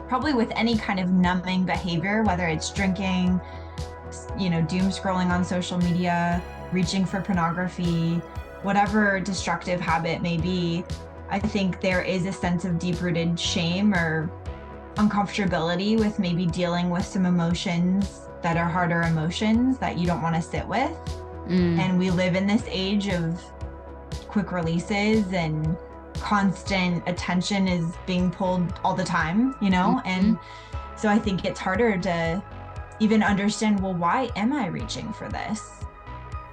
probably with any kind of numbing behavior, whether it's drinking, doom scrolling on social media, reaching for pornography, whatever destructive habit may be, I think there is a sense of deep-rooted shame or uncomfortability with maybe dealing with some emotions that are harder emotions that you don't want to sit with. And we live in this age of quick releases and constant attention is being pulled all the time, And so I think it's harder to even understand, well, why am I reaching for this?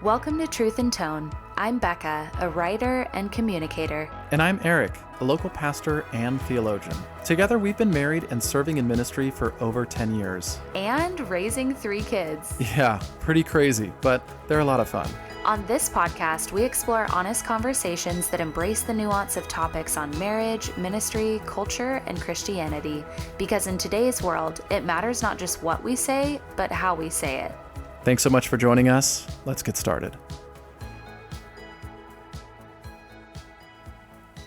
Welcome to Truth in Tone. I'm Bekah, a writer and communicator. And I'm Erik, a local pastor and theologian. Together, we've been married and serving in ministry for over 10 years. And raising 3 kids. Yeah, pretty crazy, but they're a lot of fun. On this podcast, we explore honest conversations that embrace the nuance of topics on marriage, ministry, culture, and Christianity. Because in today's world, it matters not just what we say, but how we say it. Thanks so much for joining us. Let's get started.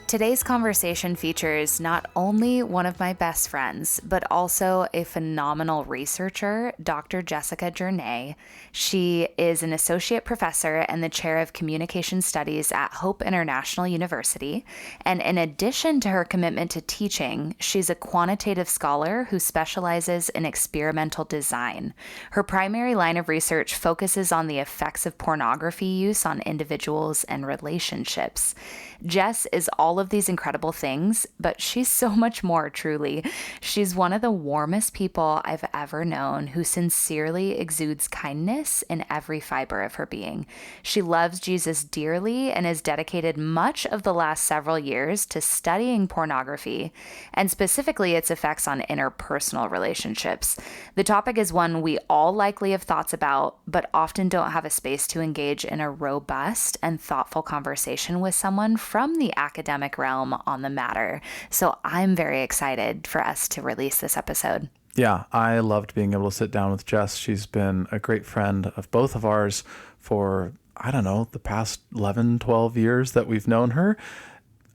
Today's conversation features not only one of my best friends, but also a phenomenal researcher, Dr. Jessica Journaey. She is an associate professor and the chair of communication studies at Hope International University. And in addition to her commitment to teaching, she's a quantitative scholar who specializes in experimental design. Her primary line of research focuses on the effects of pornography use on individuals and relationships. Jess is all of these incredible things, but she's so much more, truly. She's one of the warmest people I've ever known who sincerely exudes kindness in every fiber of her being. She loves Jesus dearly and has dedicated much of the last several years to studying pornography, and specifically its effects on interpersonal relationships. The topic is one we all likely have thoughts about, but often don't have a space to engage in a robust and thoughtful conversation with someone from the academic realm on the matter. So I'm very excited for us to release this episode. Yeah, I loved being able to sit down with Jess. She's been a great friend of both of ours for, the past 11, 12 years that we've known her.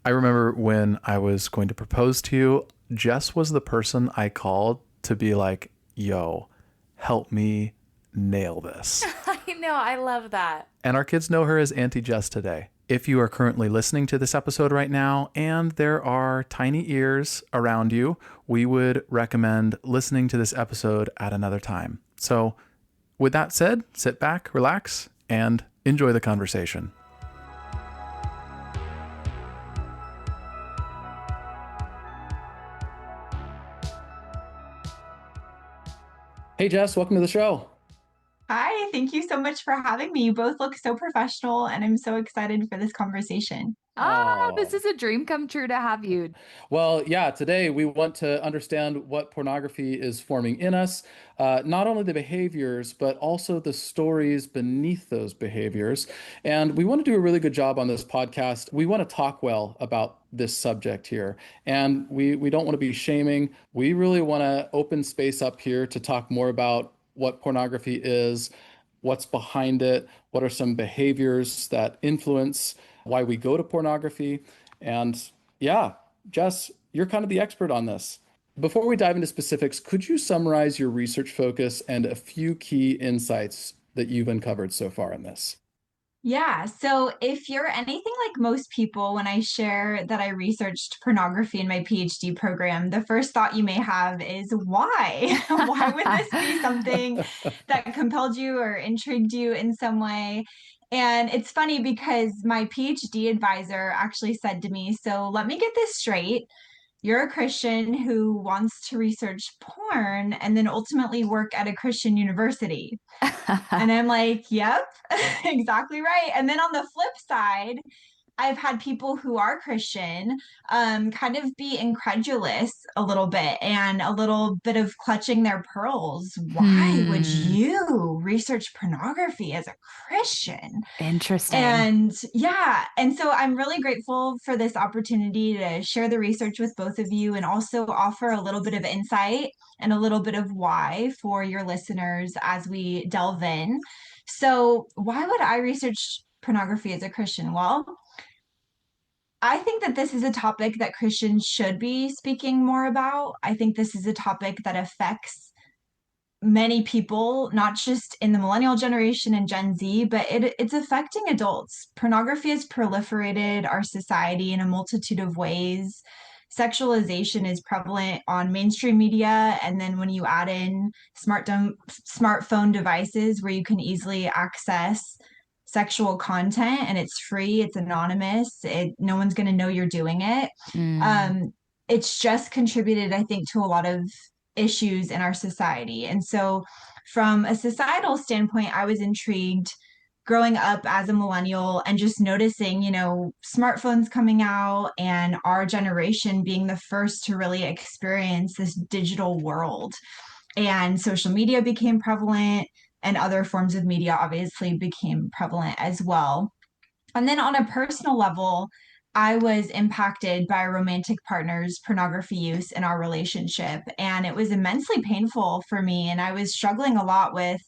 I remember when I was going to propose to you, Jess was the person I called to be like, yo, help me nail this. I know, I love that. And our kids know her as Auntie Jess today. If you are currently listening to this episode right now and there are tiny ears around you, we would recommend listening to this episode at another time. So with that said, sit back, relax, and enjoy the conversation. Hey, Jess, welcome to the show. Hi, thank you so much for having me. You both look so professional, and I'm so excited for this conversation. This is a dream come true to have you. Well, yeah, today we want to understand what pornography is forming in us, not only the behaviors, but also the stories beneath those behaviors. And we want to do a really good job on this podcast. We want to talk well about this subject here. And we don't want to be shaming. We really want to open space up here to talk more about what pornography is, what's behind it, what are some behaviors that influence why we go to pornography. And yeah, Jess, you're kind of the expert on this. Before we dive into specifics, could you summarize your research focus and a few key insights that you've uncovered so far in this? Yeah, so if you're anything like most people, when I share that I researched pornography in my PhD program, the first thought you may have is why? Why would this be something that compelled you or intrigued you in some way? And it's funny because my PhD advisor actually said to me, so let me get this straight. You're a Christian who wants to research porn and then ultimately work at a Christian university. And I'm like, yep, exactly right. And then on the flip side, I've had people who are Christian kind of be incredulous a little bit and a little bit of clutching their pearls. Why would you research pornography as a Christian? Interesting. And yeah, and so I'm really grateful for this opportunity to share the research with both of you and also offer a little bit of insight and a little bit of why for your listeners as we delve in. So why would I research pornography as a Christian? Well, I think that this is a topic that Christians should be speaking more about. I think this is a topic that affects many people, not just in the millennial generation and Gen Z, but it's affecting adults. Pornography has proliferated our society in a multitude of ways. Sexualization is prevalent on mainstream media. And then when you add in smartphone devices where you can easily access sexual content and it's free, it's anonymous, no one's going to know you're doing it. Mm. Um, it's just contributed, I think, to a lot of issues in our society. And so, from a societal standpoint, I was intrigued growing up as a millennial and just noticing, smartphones coming out and our generation being the first to really experience this digital world. And social media became prevalent, and other forms of media obviously became prevalent as well. And then on a personal level, I was impacted by a romantic partner's pornography use in our relationship. And it was immensely painful for me. And I was struggling a lot with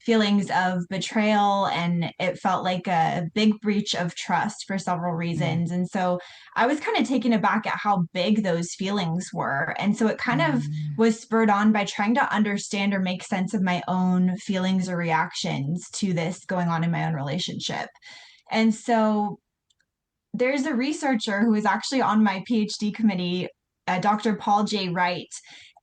feelings of betrayal. And it felt like a big breach of trust for several Mm. reasons. And so I was kind of taken aback at how big those feelings were. And so it kind of Mm. was spurred on by trying to understand or make sense of my own feelings or reactions to this going on in my own relationship. And so there's a researcher who is actually on my PhD committee, Dr. Paul J. Wright,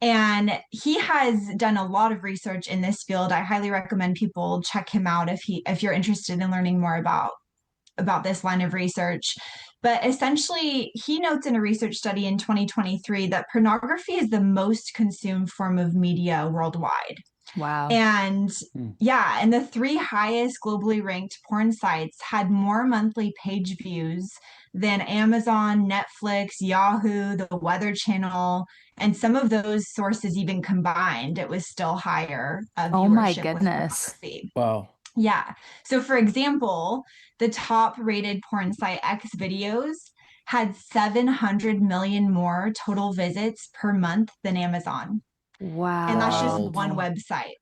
and he has done a lot of research in this field. I highly recommend people check him out if you're interested in learning more about this line of research. But essentially, he notes in a research study in 2023 that pornography is the most consumed form of media worldwide. Wow. And Hmm. yeah, and the three highest globally ranked porn sites had more monthly page views than Amazon, Netflix, Yahoo, the Weather Channel, and some of those sources even combined. It was still higher Oh my viewership with goodness. pornography. Wow. Yeah. So, for example, the top rated porn site X videos had 700 million more total visits per month than Amazon. And that's just Wild. one Wow. website.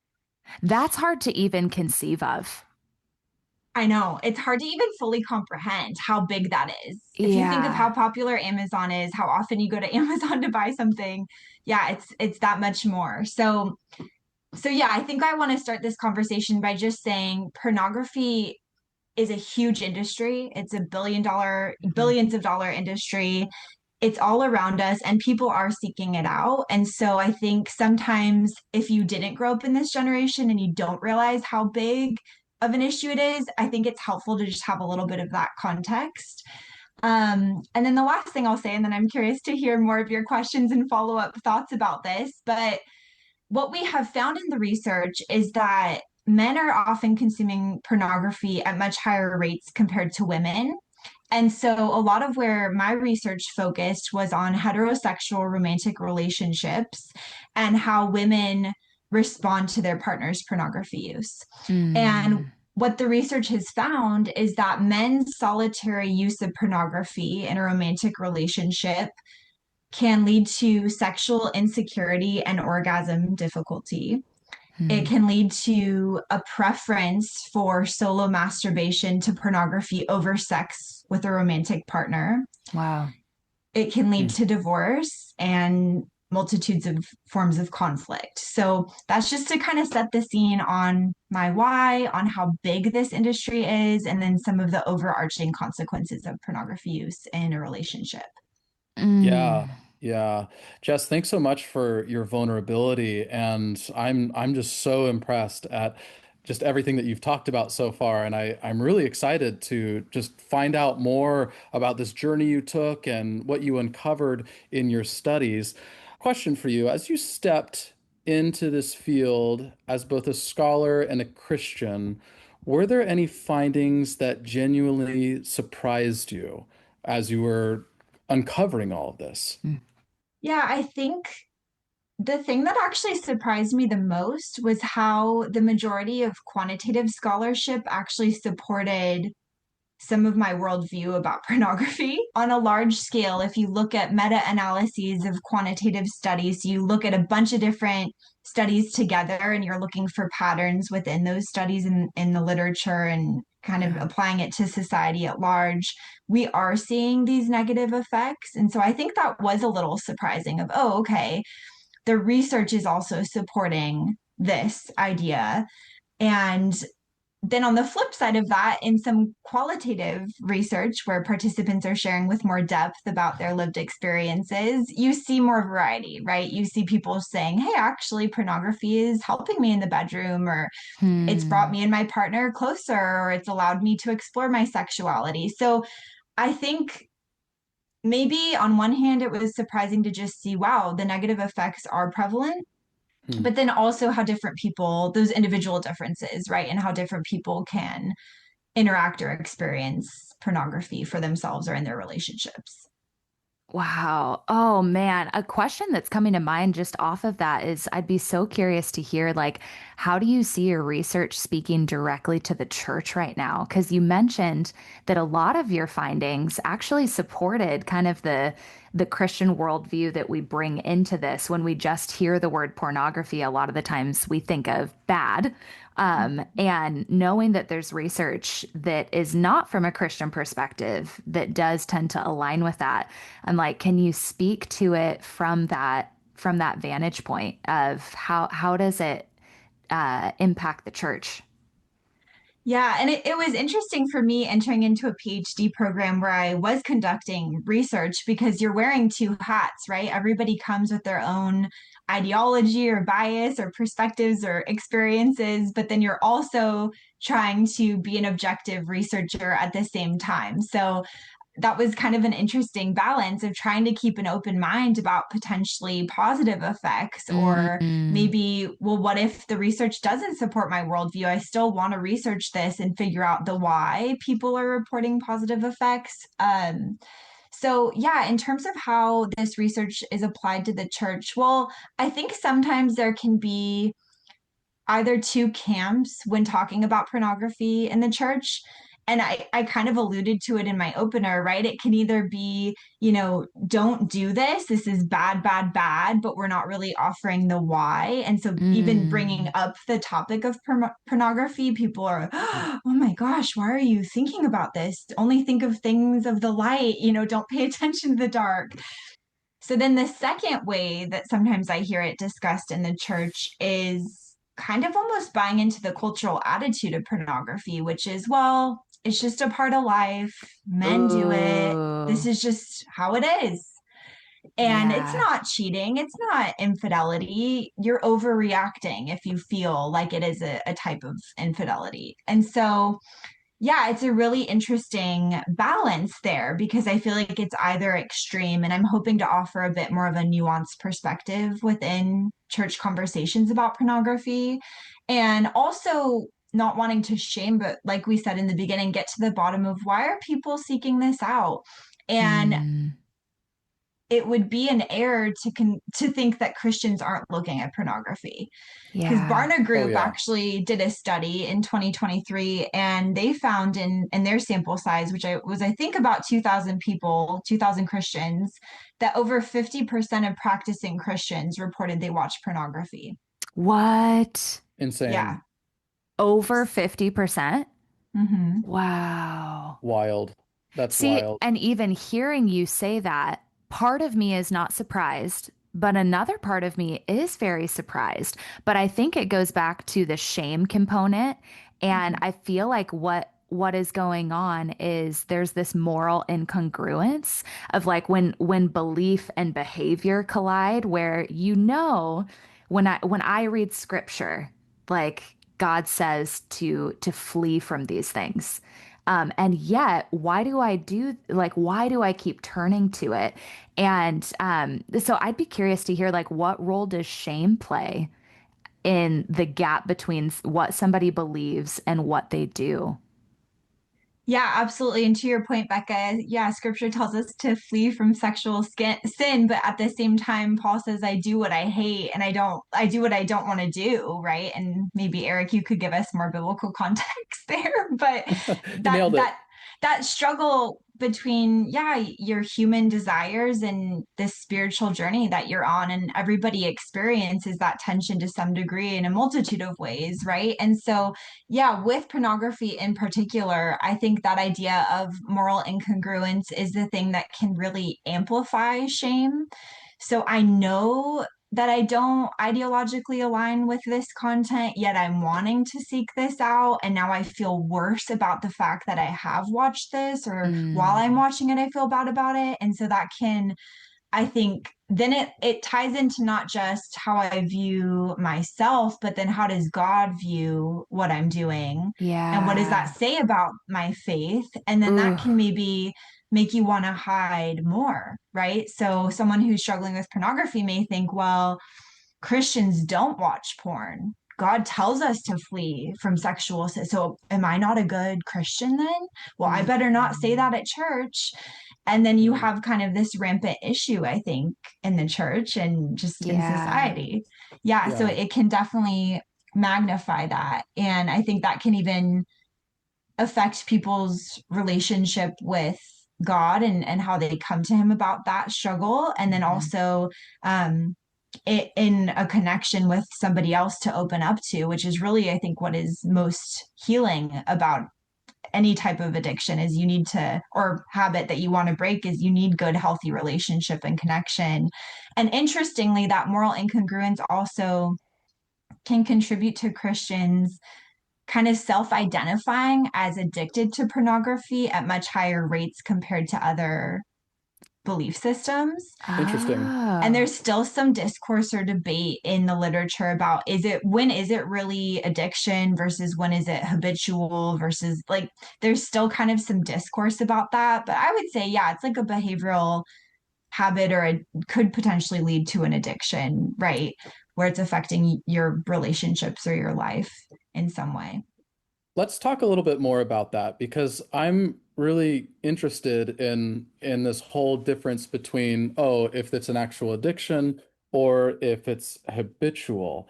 That's hard to even conceive of. I know. It's hard to even fully comprehend how big that is. If you think of Yeah. how popular Amazon is, how often you go to Amazon to buy something, yeah, it's that much more. So yeah, I think I want to start this conversation by just saying pornography is a huge industry. It's a Mhm. billions of dollar industry. It's all around us and people are seeking it out. And so I think sometimes if you didn't grow up in this generation and you don't realize how big of an issue it is, I think it's helpful to just have a little bit of that context. And then the last thing I'll say, and then I'm curious to hear more of your questions and follow up thoughts about this, but what we have found in the research is that men are often consuming pornography at much higher rates compared to women. And so a lot of where my research focused was on heterosexual romantic relationships and how women respond to their partner's pornography use. And Mm. what the research has found is that men's solitary use of pornography in a romantic relationship can lead to sexual insecurity and orgasm difficulty. It Mm. can lead to a preference for solo masturbation to pornography over sex with a romantic partner. Wow. It can lead Hmm. to divorce and multitudes of forms of conflict. So that's just to kind of set the scene on my why, on how big this industry is, and then some of the overarching consequences of pornography use in a relationship. Mm. Yeah, yeah. Jess, thanks so much for your vulnerability. And I'm just so impressed at just everything that you've talked about so far. And I'm really excited to just find out more about this journey you took and what you uncovered in your studies. Question for you, as you stepped into this field as both a scholar and a Christian, were there any findings that genuinely surprised you as you were uncovering all of this? Mm. Yeah, I think the thing that actually surprised me the most was how the majority of quantitative scholarship actually supported some of my worldview about pornography on a large scale. If you look at meta analyses of quantitative studies, you look at a bunch of different studies together and you're looking for patterns within those studies in the literature and kind of Yeah. applying it to society at large, we are seeing these negative effects. And so I think that was a little surprising of, oh, okay, the research is also supporting this idea. And then on the flip side of that, in some qualitative research where participants are sharing with more depth about their lived experiences, you see more variety, right? You see people saying, hey, actually, pornography is helping me in the bedroom, or it's brought Hmm. me and my partner closer, or it's allowed me to explore my sexuality. So I think maybe on one hand, it was surprising to just see, wow, the negative effects are prevalent, Hmm. but then also how different people, those individual differences, right? And how different people can interact or experience pornography for themselves or in their relationships. Wow. Oh man, a question that's coming to mind just off of that is I'd be so curious to hear like how do you see your research speaking directly to the church right now? Because you mentioned that a lot of your findings actually supported kind of the Christian worldview that we bring into this. When we just hear the word pornography, a lot of the times we think of bad. And knowing that there's research that is not from a Christian perspective that does tend to align with that. I'm like, can you speak to it from that vantage point of how does it impact the church? Yeah, and it was interesting for me entering into a PhD program where I was conducting research because you're wearing two hats, right? Everybody comes with their own ideology or bias or perspectives or experiences, but then you're also trying to be an objective researcher at the same time. So that was kind of an interesting balance of trying to keep an open mind about potentially positive effects, or Mm, maybe, well, what if the research doesn't support my worldview? I still want to research this and figure out the why people are reporting positive effects. So, yeah, in terms of how this research is applied to the church, well, I think sometimes there can be either two camps when talking about pornography in the church. And I kind of alluded to it in my opener, right? It can either be, don't do this. This is bad, bad, bad, but we're not really offering the why. And so even bringing mm, up the topic of pornography, people are, oh my gosh, why are you thinking about this? Only think of things of the light, don't pay attention to the dark. So then the second way that sometimes I hear it discussed in the church is kind of almost buying into the cultural attitude of pornography, which is, well, it's just a part of life. Men do it. This ooh, is just how it is. And it's yeah. not cheating, it's not infidelity. You're overreacting if you feel like it is a type of infidelity. And so yeah, it's a really interesting balance there because I feel like it's either extreme, and I'm hoping to offer a bit more of a nuanced perspective within church conversations about pornography. And also not wanting to shame, but like we said in the beginning, get to the bottom of why are people seeking this out? And Mm, it would be an error to think that Christians aren't looking at pornography, because yeah. Barna Oh Group yeah. actually did a study in 2023, and they found in their sample size, which I think about 2,000 people, 2,000 Christians, that over 50% of practicing Christians reported they watch pornography. What? Yeah. Insane. Over 50%? Hmm. Wow. Wild. That's See, wild. and even hearing you say that, part of me is not surprised, but another part of me is very surprised. But I think it goes back to the shame component. And I feel like what is going on is there's this moral incongruence of like when belief and behavior collide, where when I read scripture, like God says to flee from these things. And yet, why do I keep turning to it? And so I'd be curious to hear, like, what role does shame play in the gap between what somebody believes and what they do? Yeah, absolutely. And to your point, Becca, yeah, scripture tells us to flee from sin, but at the same time, Paul says, I do what I hate and I do what I don't want to do, right? And maybe Eric, you could give us more biblical context there, but You that, nailed it. that, that struggle between, yeah, your human desires and this spiritual journey that you're on. And everybody experiences that tension to some degree in a multitude of ways, right? And so, yeah, with pornography in particular, I think that idea of moral incongruence is the thing that can really amplify shame. So I know that I don't ideologically align with this content, yet I'm wanting to seek this out. And now I feel worse about the fact that I have watched this, or while Mm, I'm watching it, I feel bad about it. And so that can, I think, then it ties into not just how I view myself, but then how does God view what I'm doing? And what does that yeah. say about my faith? And then Ooh. that can maybe make you want to hide more, right? So someone who's struggling with pornography may think, well, Christians don't watch porn. God tells us to flee from sexual sin. So am I not a good Christian then? Well, I better not say Mhm. that at church. And then you Mm, have kind of this rampant issue, I think, in the church and just in Yeah. society. Yeah, so yeah. it can definitely magnify that. And I think that can even affect people's relationship with God and how they come to him about that struggle. And then Mhm. also it in a connection with somebody else to open up to, which is really, I think, what is most healing about any type of addiction is you need to, or habit that you want to break is you need good, healthy relationship and connection. And interestingly, that moral incongruence also can contribute to Christians kind of self identifying as addicted to pornography at much higher rates compared to other belief systems. Interesting. And Oh. there's still some discourse or debate in the literature about when is it really addiction versus when is it habitual versus like there's still kind of some discourse about that. But I would say, yeah, it's like a behavioral habit or it could potentially lead to an addiction, right? Where it's affecting your relationships or your life in some way. Let's talk a little bit more about that because I'm really interested in this whole difference between, oh, if it's an actual addiction or if it's habitual.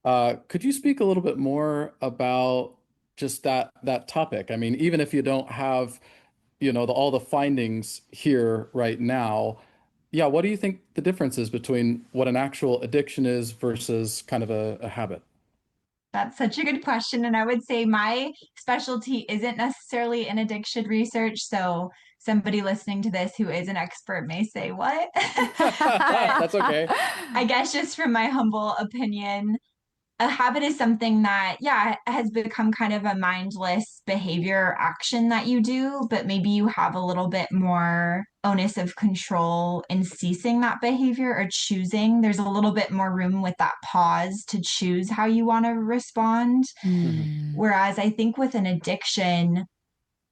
Could you speak a little bit more about just that topic? I mean, even if you don't have, all the findings here right now, yeah, what do you think the difference is between what an actual addiction is versus kind of a habit? That's such a good question. And I would say my specialty isn't necessarily in addiction research. So somebody listening to this who is an expert may say, what? But That's okay. I guess just from my humble opinion, a habit is something that, yeah, has become kind of a mindless behavior or action that you do, but maybe you have a little bit more onus of control in ceasing that behavior or choosing. There's a little bit more room with that pause to choose how you want to respond. Hmm. Mm, Whereas I think with an addiction,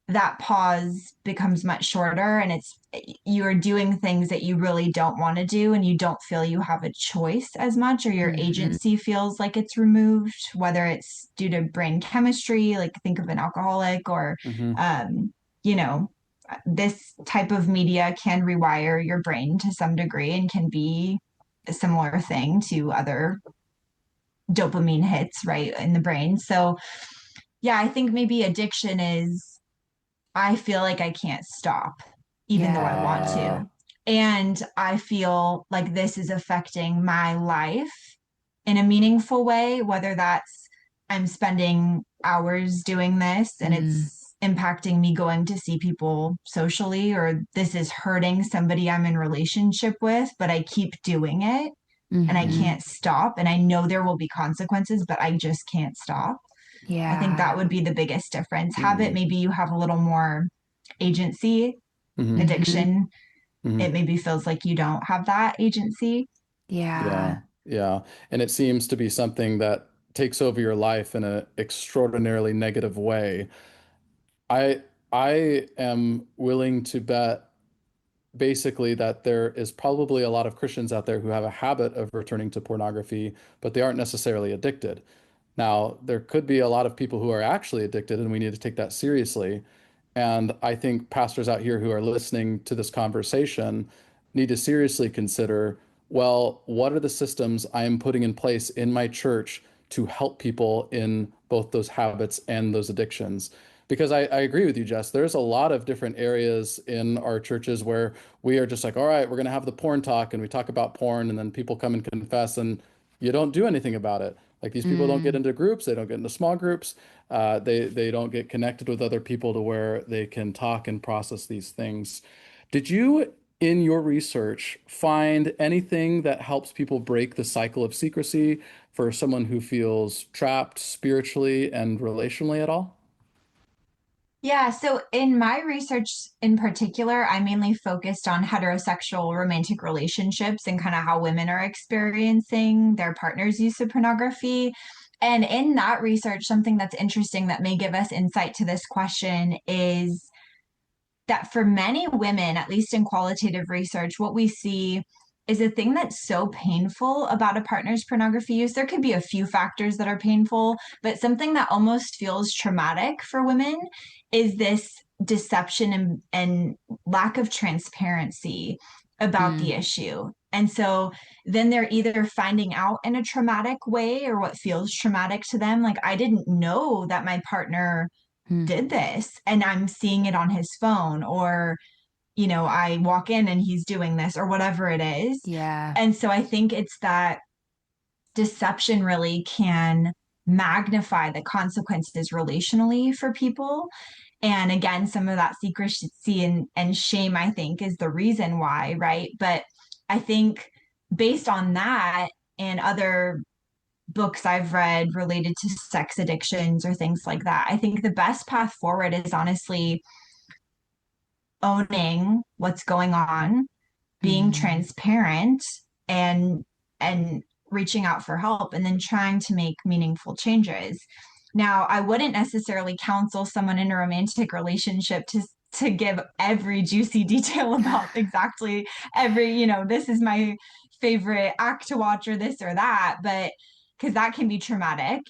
that pause becomes much shorter and it's you're doing things that you really don't want to do and you don't feel you have a choice as much or your mhm, agency feels like it's removed, whether it's due to brain chemistry, like think of an alcoholic, or Hmm. um you know this type of media can rewire your brain to some degree and can be a similar thing to other dopamine hits right in the brain. So yeah, I think maybe addiction is I feel like I can't stop, even though I want yeah. Uh, to. And I feel like this is affecting my life in a meaningful way, whether that's I'm spending hours doing this and Mm, it's impacting me going to see people socially, or this is hurting somebody I'm in relationship with, but I keep doing it and I mhm, can't stop. And I know there will be consequences, but I just can't stop. I think that yeah. would be the biggest difference. Habit, mm, maybe you have a little more agency. hmm. Mhm, Addiction, Hmm. it maybe feels like you don't have that agency. Yeah, yeah. yeah. And it seems to be something that takes over your life in an extraordinarily negative way. I I am willing to bet basically that there is probably a lot of Christians out there who have a habit of returning to pornography, but they aren't necessarily addicted. Now, there could be a lot of people who are actually addicted, and we need to take that seriously. And I think pastors out here who are listening to this conversation need to seriously consider, well, what are the systems I am putting in place in my church to help people in both those habits and those addictions? Because I agree with you, Jess. There's a lot of different areas in our churches where we are just like, all right, we're going to have the porn talk, and we talk about porn, and then people come and confess, and you don't do anything about it. Like these people don't get Mm. into groups, they don't get into small groups, they don't get connected with other people to where they can talk and process these things. Did you, in your research, find anything that helps people break the cycle of secrecy for someone who feels trapped spiritually and relationally at all? Yeah, so in my research in particular, I mainly focused on heterosexual romantic relationships and kind of how women are experiencing their partner's use of pornography. And in that research, something that's interesting that may give us insight to this question is that for many women, at least in qualitative research, what we see is a thing that's so painful about a partner's pornography use. There could be a few factors that are painful, but something that almost feels traumatic for women is this deception and lack of transparency about the Mm. issue. And so then they're either finding out in a traumatic way or what feels traumatic to them. Like, I didn't know that my partner Mm. did this and I'm seeing it on his phone, or, I walk in and he's doing this or whatever it is. Yeah. And so I think it's that deception really can magnify the consequences relationally for people. And again, some of that secrecy and shame, I think, is the reason why, right? But I think based on that and other books I've read related to sex addictions or things like that, I think the best path forward is honestly owning what's going on, being Mm. transparent, and and reaching out for help, and then trying to make meaningful changes. Now, I wouldn't necessarily counsel someone in a romantic relationship to give every juicy detail about exactly every, this is my favorite act to watch or this or that, but because that can be traumatic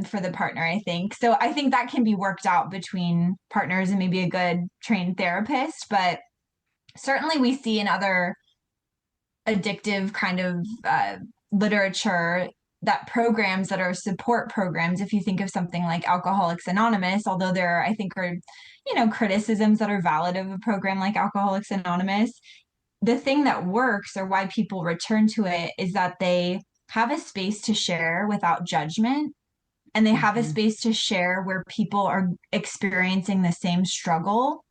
for the partner, I think. So I think that can be worked out between partners and maybe a good trained therapist. But certainly we see in other addictive kind of literature that programs that are support programs, if you think of something like Alcoholics Anonymous, although there, I think, are, criticisms that are valid of a program like Alcoholics Anonymous, the thing that works or why people return to it is that they have a space to share without judgment, and they have a Mhm. space to share where people are experiencing the same struggle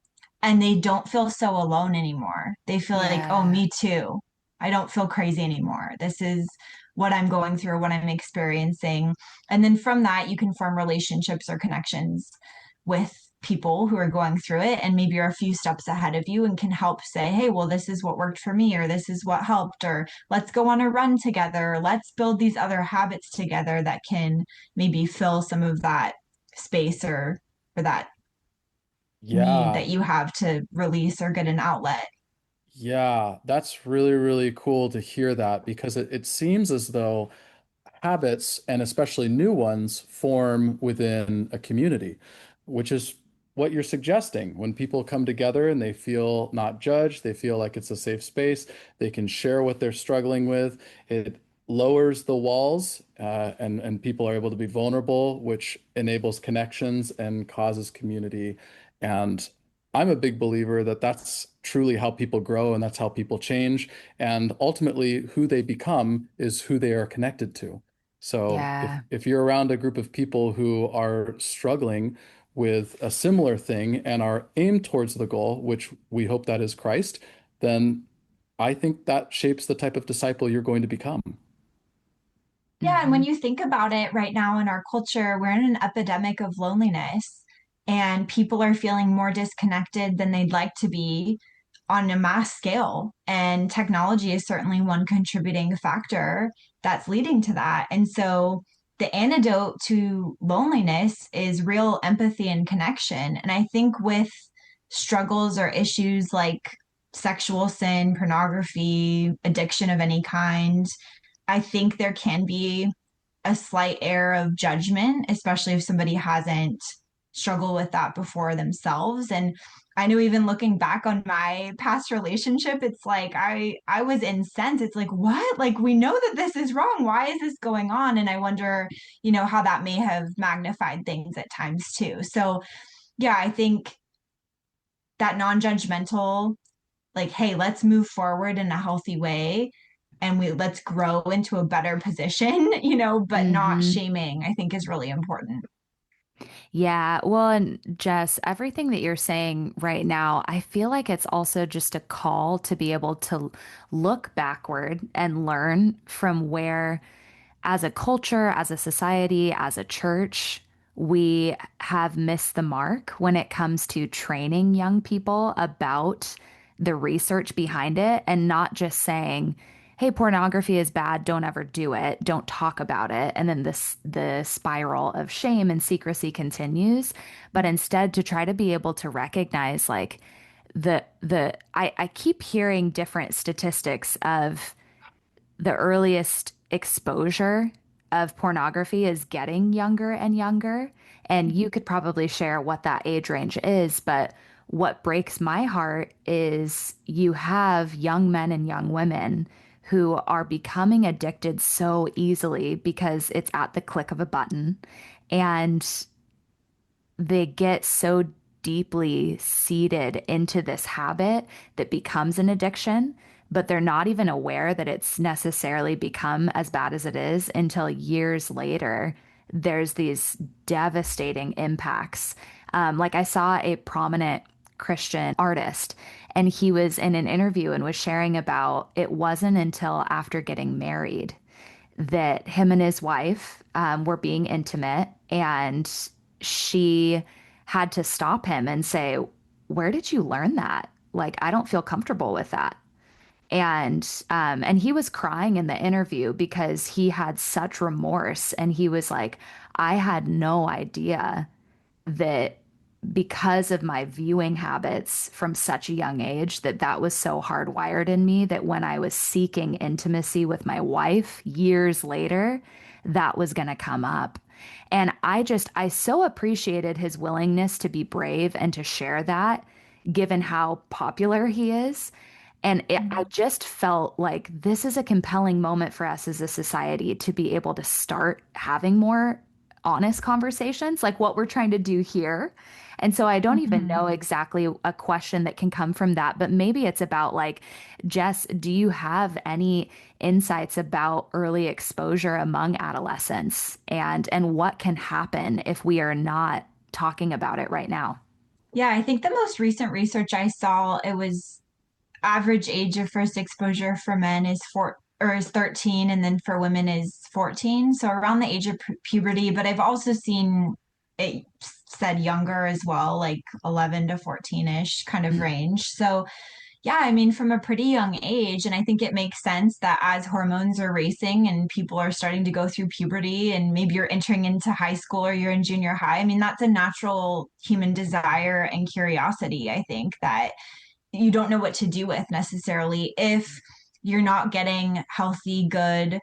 and they don't feel so alone anymore. They feel like, oh, Yeah. me too. I don't feel crazy anymore. This is what I'm going through, what I'm experiencing. And then from that, you can form relationships or connections with people who are going through it and maybe are a few steps ahead of you and can help say, hey, well, this is what worked for me, or this is what helped, or let's go on a run together. Let's build these other habits together that can maybe fill some of that space or that need Yeah, that you have to release or get an outlet. yeah, that's really, really cool to hear that because it seems as though habits, and especially new ones, form within a community, which is what you're suggesting. When people come together and they feel not judged, they feel like it's a safe space, they can share what they're struggling with. It lowers the walls, and people are able to be vulnerable, which enables connections and causes community. And I'm a big believer that that's truly how people grow and that's how people change. And ultimately, who they become is who they are connected to. So Yeah. if you're around a group of people who are struggling with a similar thing and are aimed towards the goal, which we hope that is Christ, then I think that shapes the type of disciple you're going to become. Yeah, and when Mhm. you think about it right now in our culture, we're in an epidemic of loneliness, and people are feeling more disconnected than they'd like to be on a mass scale. And technology is certainly one contributing factor that's leading to that. And so the antidote to loneliness is real empathy and connection. And I think with struggles or issues like sexual sin, pornography, addiction of any kind, I think there can be a slight air of judgment, especially if somebody hasn't struggle with that before themselves. And I know even looking back on my past relationship, it's like I was incensed. It's like, what? Like, we know that this is wrong. Why is this going on? And I wonder, how that may have magnified things at times too. So yeah, I think that non-judgmental, like, hey, let's move forward in a healthy way and let's grow into a better position, but not Mm-hmm. shaming, I think is really important. Yeah, well, and Jess, everything that you're saying right now, I feel like it's also just a call to be able to look backward and learn from where, as a culture, as a society, as a church, we have missed the mark when it comes to training young people about the research behind it and not just saying, hey, pornography is bad, don't ever do it, don't talk about it. And then the spiral of shame and secrecy continues, but instead to try to be able to recognize like I keep hearing different statistics of the earliest exposure of pornography is getting younger and younger. And you could probably share what that age range is. But what breaks my heart is you have young men and young women who are becoming addicted so easily because it's at the click of a button. And they get so deeply seated into this habit that becomes an addiction, but they're not even aware that it's necessarily become as bad as it is until years later. There's these devastating impacts. Like I saw a prominent Christian artist, and he was in an interview and was sharing about it wasn't until after getting married that him and his wife were being intimate, and she had to stop him and say, "Where did you learn that? Like, I don't feel comfortable with that." And he was crying in the interview because he had such remorse, and he was like, "I had no idea that because of my viewing habits from such a young age that was so hardwired in me that when I was seeking intimacy with my wife years later, that was going to come up." And I so appreciated his willingness to be brave and to share that, given how popular he is. And I just felt like this is a compelling moment for us as a society to be able to start having more honest conversations like what we're trying to do here. And so I don't even Mhm. know exactly a question that can come from that, but maybe it's about like, Jess, do you have any insights about early exposure among adolescents and what can happen if we are not talking about it right now? Yeah, I think the most recent research I saw, it was average age of first exposure for men is 13, and then for women is 14. So around the age of puberty, but I've also seen it said younger as well, like 11 to 14-ish kind of range. So yeah, I mean, from a pretty young age. And I think it makes sense that as hormones are racing and people are starting to go through puberty, and maybe you're entering into high school or you're in junior high, I mean, that's a natural human desire and curiosity, I think, that you don't know what to do with necessarily if you're not getting healthy, good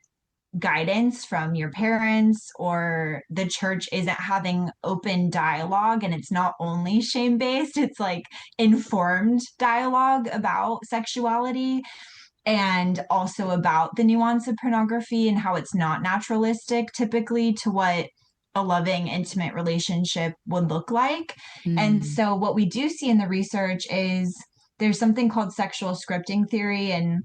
guidance from your parents, or the church isn't having open dialogue and it's not only shame based, it's like informed dialogue about sexuality and also about the nuance of pornography and how it's not naturalistic typically to what a loving, intimate relationship would look like. And Mm, so, what we do see in the research is there's something called sexual scripting theory, and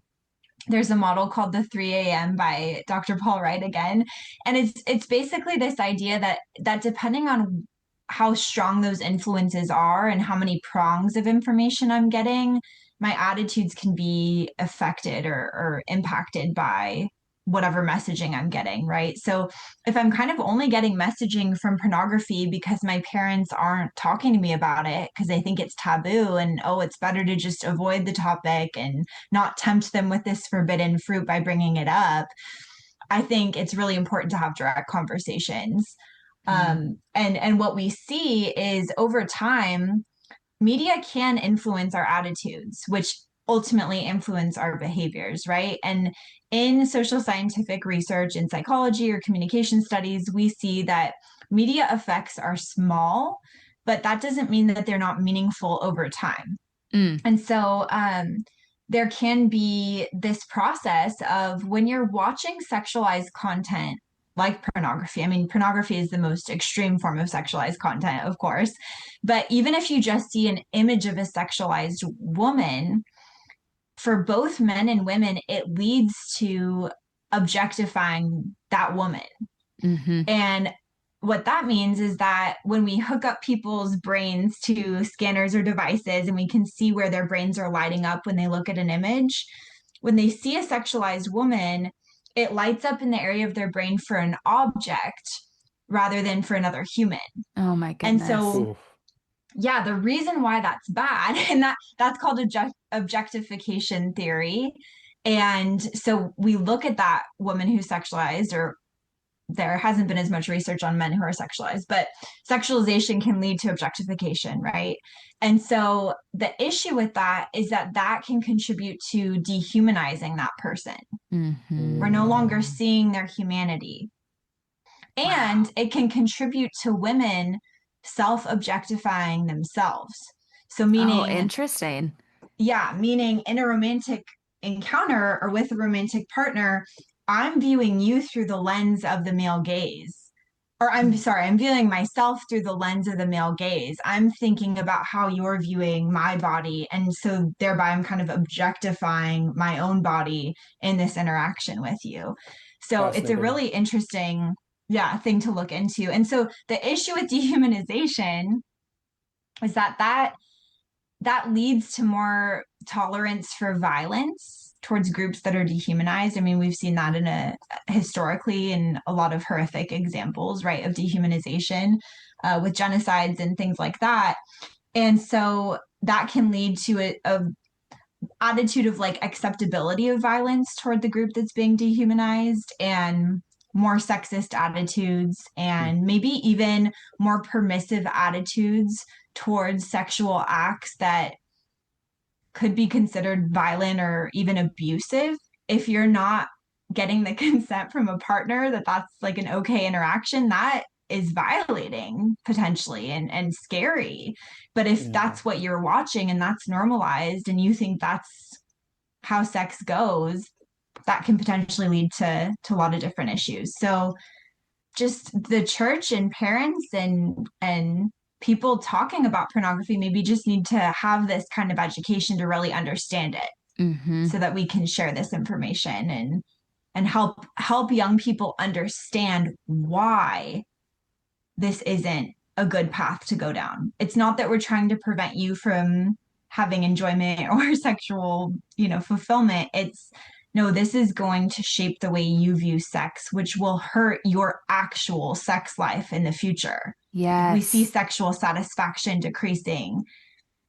there's a model called the 3 a.m. by Dr. Paul Wright again. And it's basically this idea that depending on how strong those influences are and how many prongs of information I'm getting, my attitudes can be affected or impacted by whatever messaging I'm getting, right? So if I'm kind of only getting messaging from pornography because my parents aren't talking to me about it because they think it's taboo, and oh, it's better to just avoid the topic and not tempt them with this forbidden fruit by bringing it up, I think it's really important to have direct conversations. mm, And what we see is over time, media can influence our attitudes, which ultimately influence our behaviors, right? And in social scientific research in psychology or communication studies, we see that media effects are small, but that doesn't mean that they're not meaningful over time. Mm. And so there can be this process of when you're watching sexualized content like pornography. I mean, pornography is the most extreme form of sexualized content, of course. But even if you just see an image of a sexualized woman, for both men and women, it leads to objectifying that woman. Mm-hmm. And what that means is that when we hook up people's brains to scanners or devices and we can see where their brains are lighting up when they look at an image, when they see a sexualized woman, it lights up in the area of their brain for an object rather than for another human. Oh my And goodness. so, Oof. yeah, the reason why that's bad, and that's called objectification theory. And so we look at that woman who's sexualized, or there hasn't been as much research on men who are sexualized, but sexualization can lead to objectification, right? And so the issue with that is that that can contribute to dehumanizing that person. We're no longer Mm. seeing their humanity. Wow. And it can contribute to women self objectifying themselves. So, Oh, meaning, interesting. yeah, meaning in a romantic encounter or with a romantic partner, I'm viewing you through the lens of the male gaze. Or I'm sorry, I'm viewing myself through the lens of the male gaze. I'm thinking about how you're viewing my body. And so thereby I'm kind of objectifying my own body in this interaction with you. So it's a Fascinating. really interesting, yeah, thing to look into. And so the issue with dehumanization is that leads to more tolerance for violence towards groups that are dehumanized. I mean, we've seen that in a historically in a lot of horrific examples, right, of dehumanization with genocides and things like that. And so that can lead to a attitude of like acceptability of violence toward the group that's being dehumanized, and more sexist attitudes, Mm. and maybe even more permissive attitudes towards sexual acts that could be considered violent or even abusive if you're not getting the consent from a partner that that's like an okay interaction. That is violating potentially and scary. But if Yeah. that's what you're watching and that's normalized and you think that's how sex goes, that can potentially lead to a lot of different issues. So just the church and parents and people talking about pornography maybe just need to have this kind of education to really understand it Mm-hmm. so that we can share this information and help young people understand why this isn't a good path to go down. It's not that we're trying to prevent you from having enjoyment or sexual, fulfillment. It's no, this is going to shape the way you view sex, which will hurt your actual sex life in the future. Like we see Yes. sexual satisfaction decreasing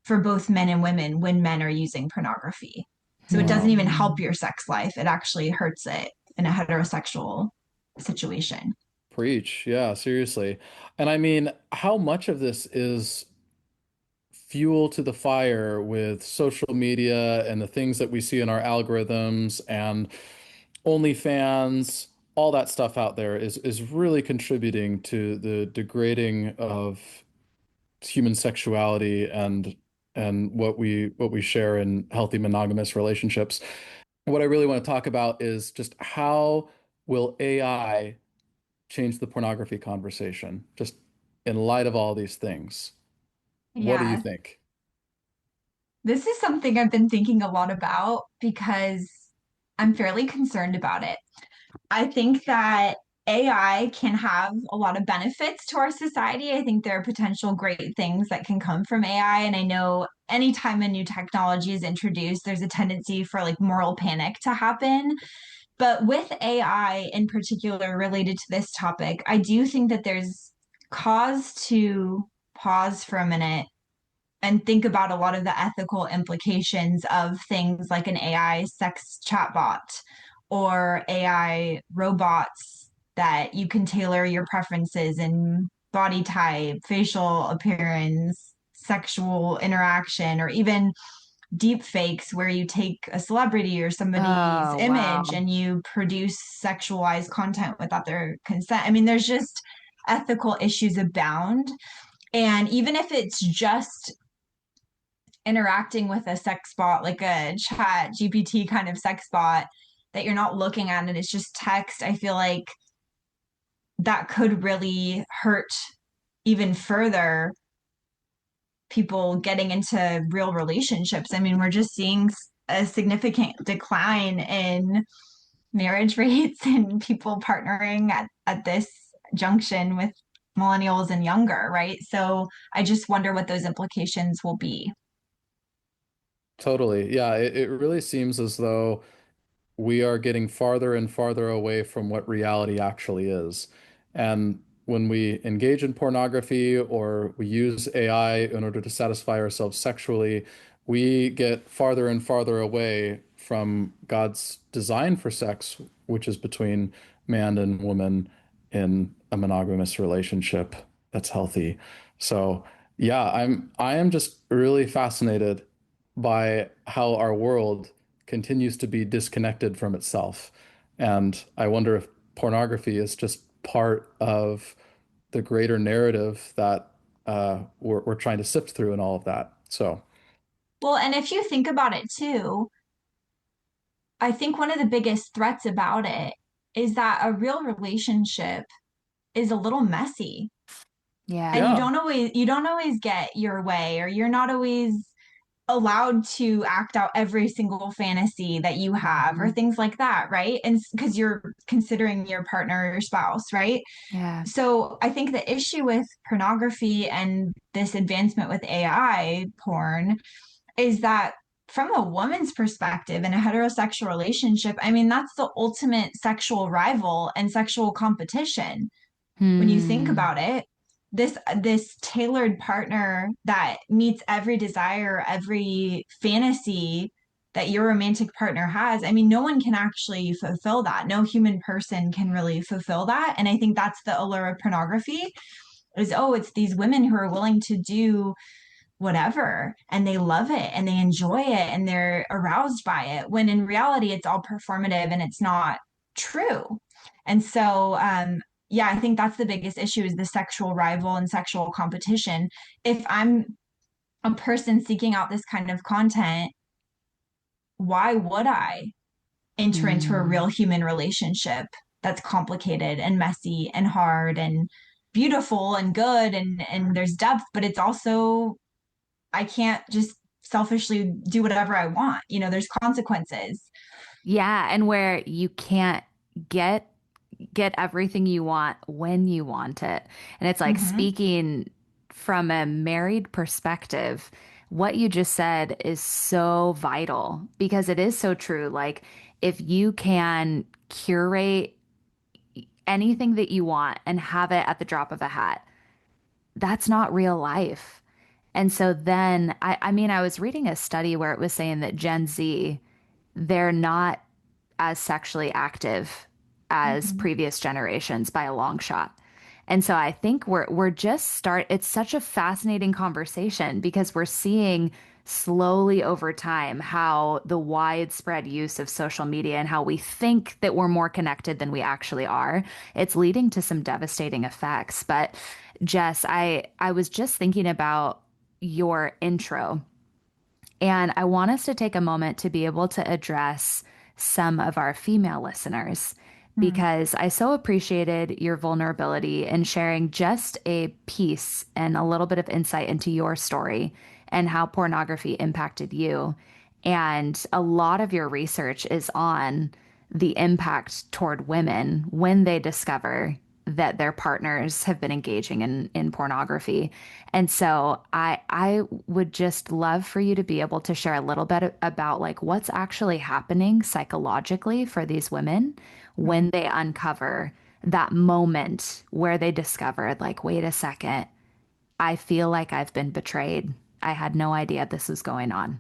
for both men and women when men are using pornography. So it doesn't Wow. even help Hmm. your sex life. It actually hurts it in a heterosexual situation. Preach. Yeah, seriously. And I mean, how much of this is fuel to the fire with social media and the things that we see in our algorithms and OnlyFans, all that stuff out there is really contributing to the degrading of human sexuality and what we share in healthy monogamous relationships. What I really want to talk about is just how will AI change the pornography conversation, just in light of all these things. What do you Yeah, think? this is something I've been thinking a lot about because I'm fairly concerned about it. I think that AI can have a lot of benefits to our society. I think there are potential great things that can come from AI. And I know anytime a new technology is introduced, there's a tendency for like moral panic to happen. But with AI in particular related to this topic, I do think that there's cause to pause for a minute and think about a lot of the ethical implications of things like an AI sex chatbot or AI robots that you can tailor your preferences and body type, facial appearance, sexual interaction, or even deep fakes where you take a celebrity or somebody's Oh, image wow. and you produce sexualized content without their consent. I mean, there's just ethical issues abound. And even if it's just interacting with a sex bot, like a chat GPT kind of sex bot that you're not looking at and it's just text, I feel like that could really hurt even further people getting into real relationships. I mean, we're just seeing a significant decline in marriage rates and people partnering at this junction with millennials and younger, right? So I just wonder what those implications will be. Totally. Yeah, it really seems as though we are getting farther and farther away from what reality actually is. And when we engage in pornography or we use AI in order to satisfy ourselves sexually, we get farther and farther away from God's design for sex, which is between man and woman in a monogamous relationship that's healthy. So, yeah, I am just really fascinated by how our world continues to be disconnected from itself. And I wonder if pornography is just part of the greater narrative that we're trying to sift through and all of that. So, Well, and if you think about it too, I think one of the biggest threats about it is that a real relationship is a little messy and Yeah. yeah. you don't always get your way or you're not always allowed to act out every single fantasy that you have or Mhm. things like that, right? And because you're considering your partner or your spouse, right? Yeah. So I think the issue with pornography and this advancement with AI porn is that from a woman's perspective in a heterosexual relationship, I mean, that's the ultimate sexual rival and sexual competition when you think Hmm. about it. This tailored partner that meets every desire, every fantasy that your romantic partner has. I mean, no one can actually fulfill that. No human person can really fulfill that. And I think that's the allure of pornography is, oh, it's these women who are willing to do whatever and they love it and they enjoy it and they're aroused by it when in reality it's all performative and it's not true. And so yeah, I think that's the biggest issue is the sexual rival and sexual competition. If I'm a person seeking out this kind of content, why would I enter into a real Hmm. human relationship that's complicated and messy and hard and beautiful and good and there's depth, but it's also I can't just selfishly do whatever I want. You know, there's consequences. Yeah, and where you can't get get everything you want when you want it. And it's like Mm-hmm. speaking from a married perspective, what you just said is so vital because it is so true. Like if you can curate anything that you want and have it at the drop of a hat, that's not real life. And so then I mean, I was reading a study where it was saying that Gen Z, they're not as sexually active as Mm-hmm. previous generations by a long shot. And so I think we're just it's such a fascinating conversation because we're seeing slowly over time how the widespread use of social media and how we think that we're more connected than we actually are, it's leading to some devastating effects. But Jess, I was just thinking about your intro and I want us to take a moment to be able to address some of our female listeners because I so appreciated your vulnerability and sharing just a piece and a little bit of insight into your story and how pornography impacted you. And a lot of your research is on the impact toward women when they discover that their partners have been engaging in pornography. And so I would just love for you to be able to share a little bit about like what's actually happening psychologically for these women when they uncover that moment where they discovered like, wait a second, I feel like I've been betrayed. I had no idea this was going on.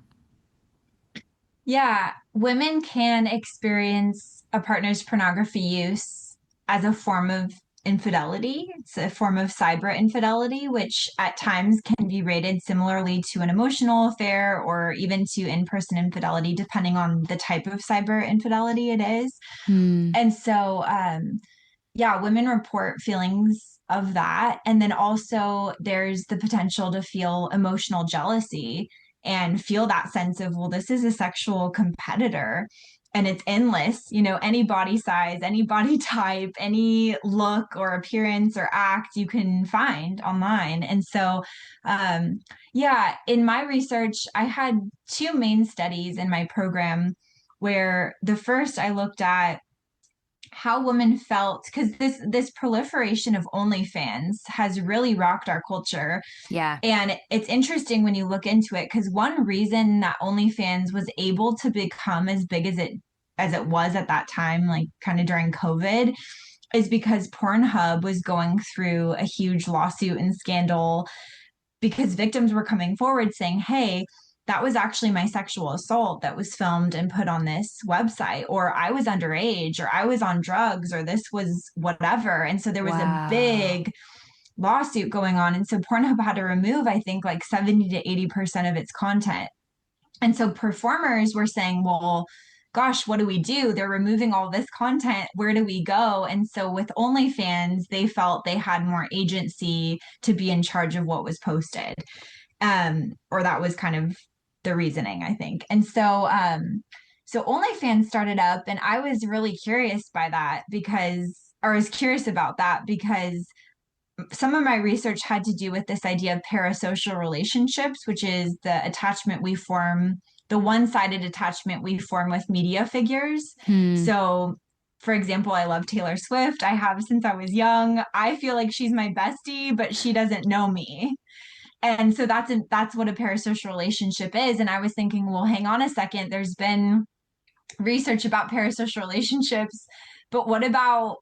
Yeah, women can experience a partner's pornography use as a form of infidelity. It's a form of cyber infidelity, which at times can be rated similarly to an emotional affair or even to in-person infidelity, depending on the type of cyber infidelity it is. Hmm. And so, yeah, women report feelings of that. And then also there's the potential to feel emotional jealousy and feel that sense of, well, this is a sexual competitor and it's endless, any body size, any body type, any look or appearance or act you can find online. And so, yeah, in my research, I had two main studies in my program where the first I looked at how women felt because this proliferation of OnlyFans has really rocked our culture. Yeah. And it's interesting when you look into it because one reason that OnlyFans was able to become as big as it was at that time, like kind of during COVID, is because Pornhub was going through a huge lawsuit and scandal because victims were coming forward saying, hey, that was actually my sexual assault that was filmed and put on this website, or I was underage, or I was on drugs, or this was whatever. And so there was a Wow. big lawsuit going on. And so Pornhub had to remove, I think, like 70 to 80% of its content. And so performers were saying, well, gosh, what do we do? They're removing all this content. Where do we go? And so with OnlyFans, they felt they had more agency to be in charge of what was posted. Or that was kind of the reasoning, I think. And so OnlyFans started up, and I was really curious by that or I was curious about that because some of my research had to do with this idea of parasocial relationships, which is the one-sided attachment we form with media figures. Hmm. So, for example, I love Taylor Swift. I have since I was young. I feel like she's my bestie, but she doesn't know me. And so that's what a parasocial relationship is. And I was thinking, well, hang on a second. There's been research about parasocial relationships, but what about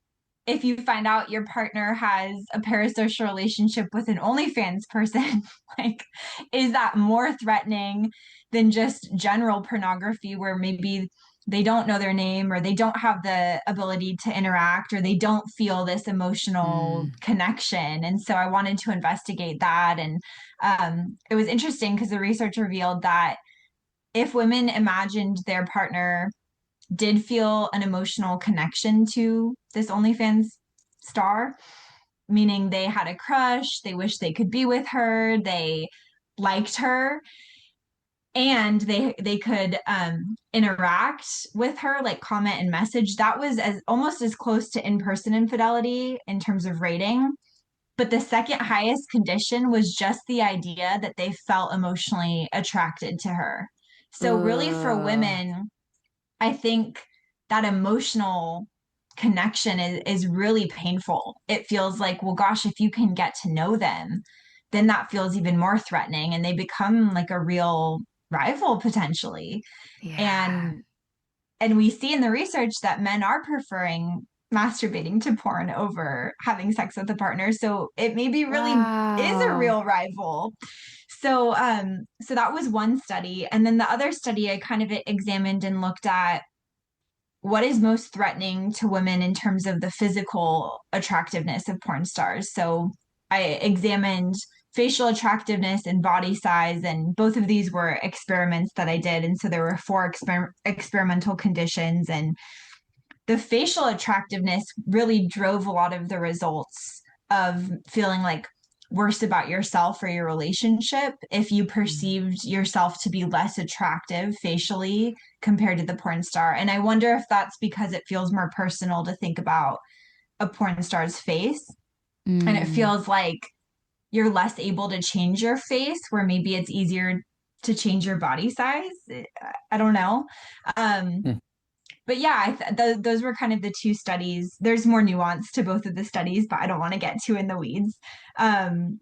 if you find out your partner has a parasocial relationship with an OnlyFans person? Like, is that more threatening than just general pornography where maybe they don't know their name or they don't have the ability to interact or they don't feel this emotional Hmm. connection? And so I wanted to investigate that. And it was interesting because the research revealed that if women imagined their partner did feel an emotional connection to this OnlyFans star, meaning they had a crush, they wished they could be with her, they liked her, and they could interact with her, like comment and message. That was as almost as close to in-person infidelity in terms of rating. But the second highest condition was just the idea that they felt emotionally attracted to her. So really for Ugh. women, I think that emotional connection is really painful. It feels like, well, gosh, if you can get to know them, then that feels even more threatening and they become like a real rival potentially. Yeah. And we see in the research that men are preferring masturbating to porn over having sex with a partner. So it maybe really is a Wow. real rival. So that was one study. And then the other study I kind of examined and looked at what is most threatening to women in terms of the physical attractiveness of porn stars. So I examined facial attractiveness and body size, and both of these were experiments that I did. And so there were four experimental conditions, and the facial attractiveness really drove a lot of the results of feeling like worse about yourself or your relationship if you perceived yourself to be less attractive facially compared to the porn star. And I wonder if that's because it feels more personal to think about a porn star's face. And it Mm. feels like you're less able to change your face, where maybe it's easier to change your body size. I don't know. Um, Hmm. but yeah, those were kind of the two studies. There's more nuance to both of the studies, but I don't want to get too in the weeds. Um,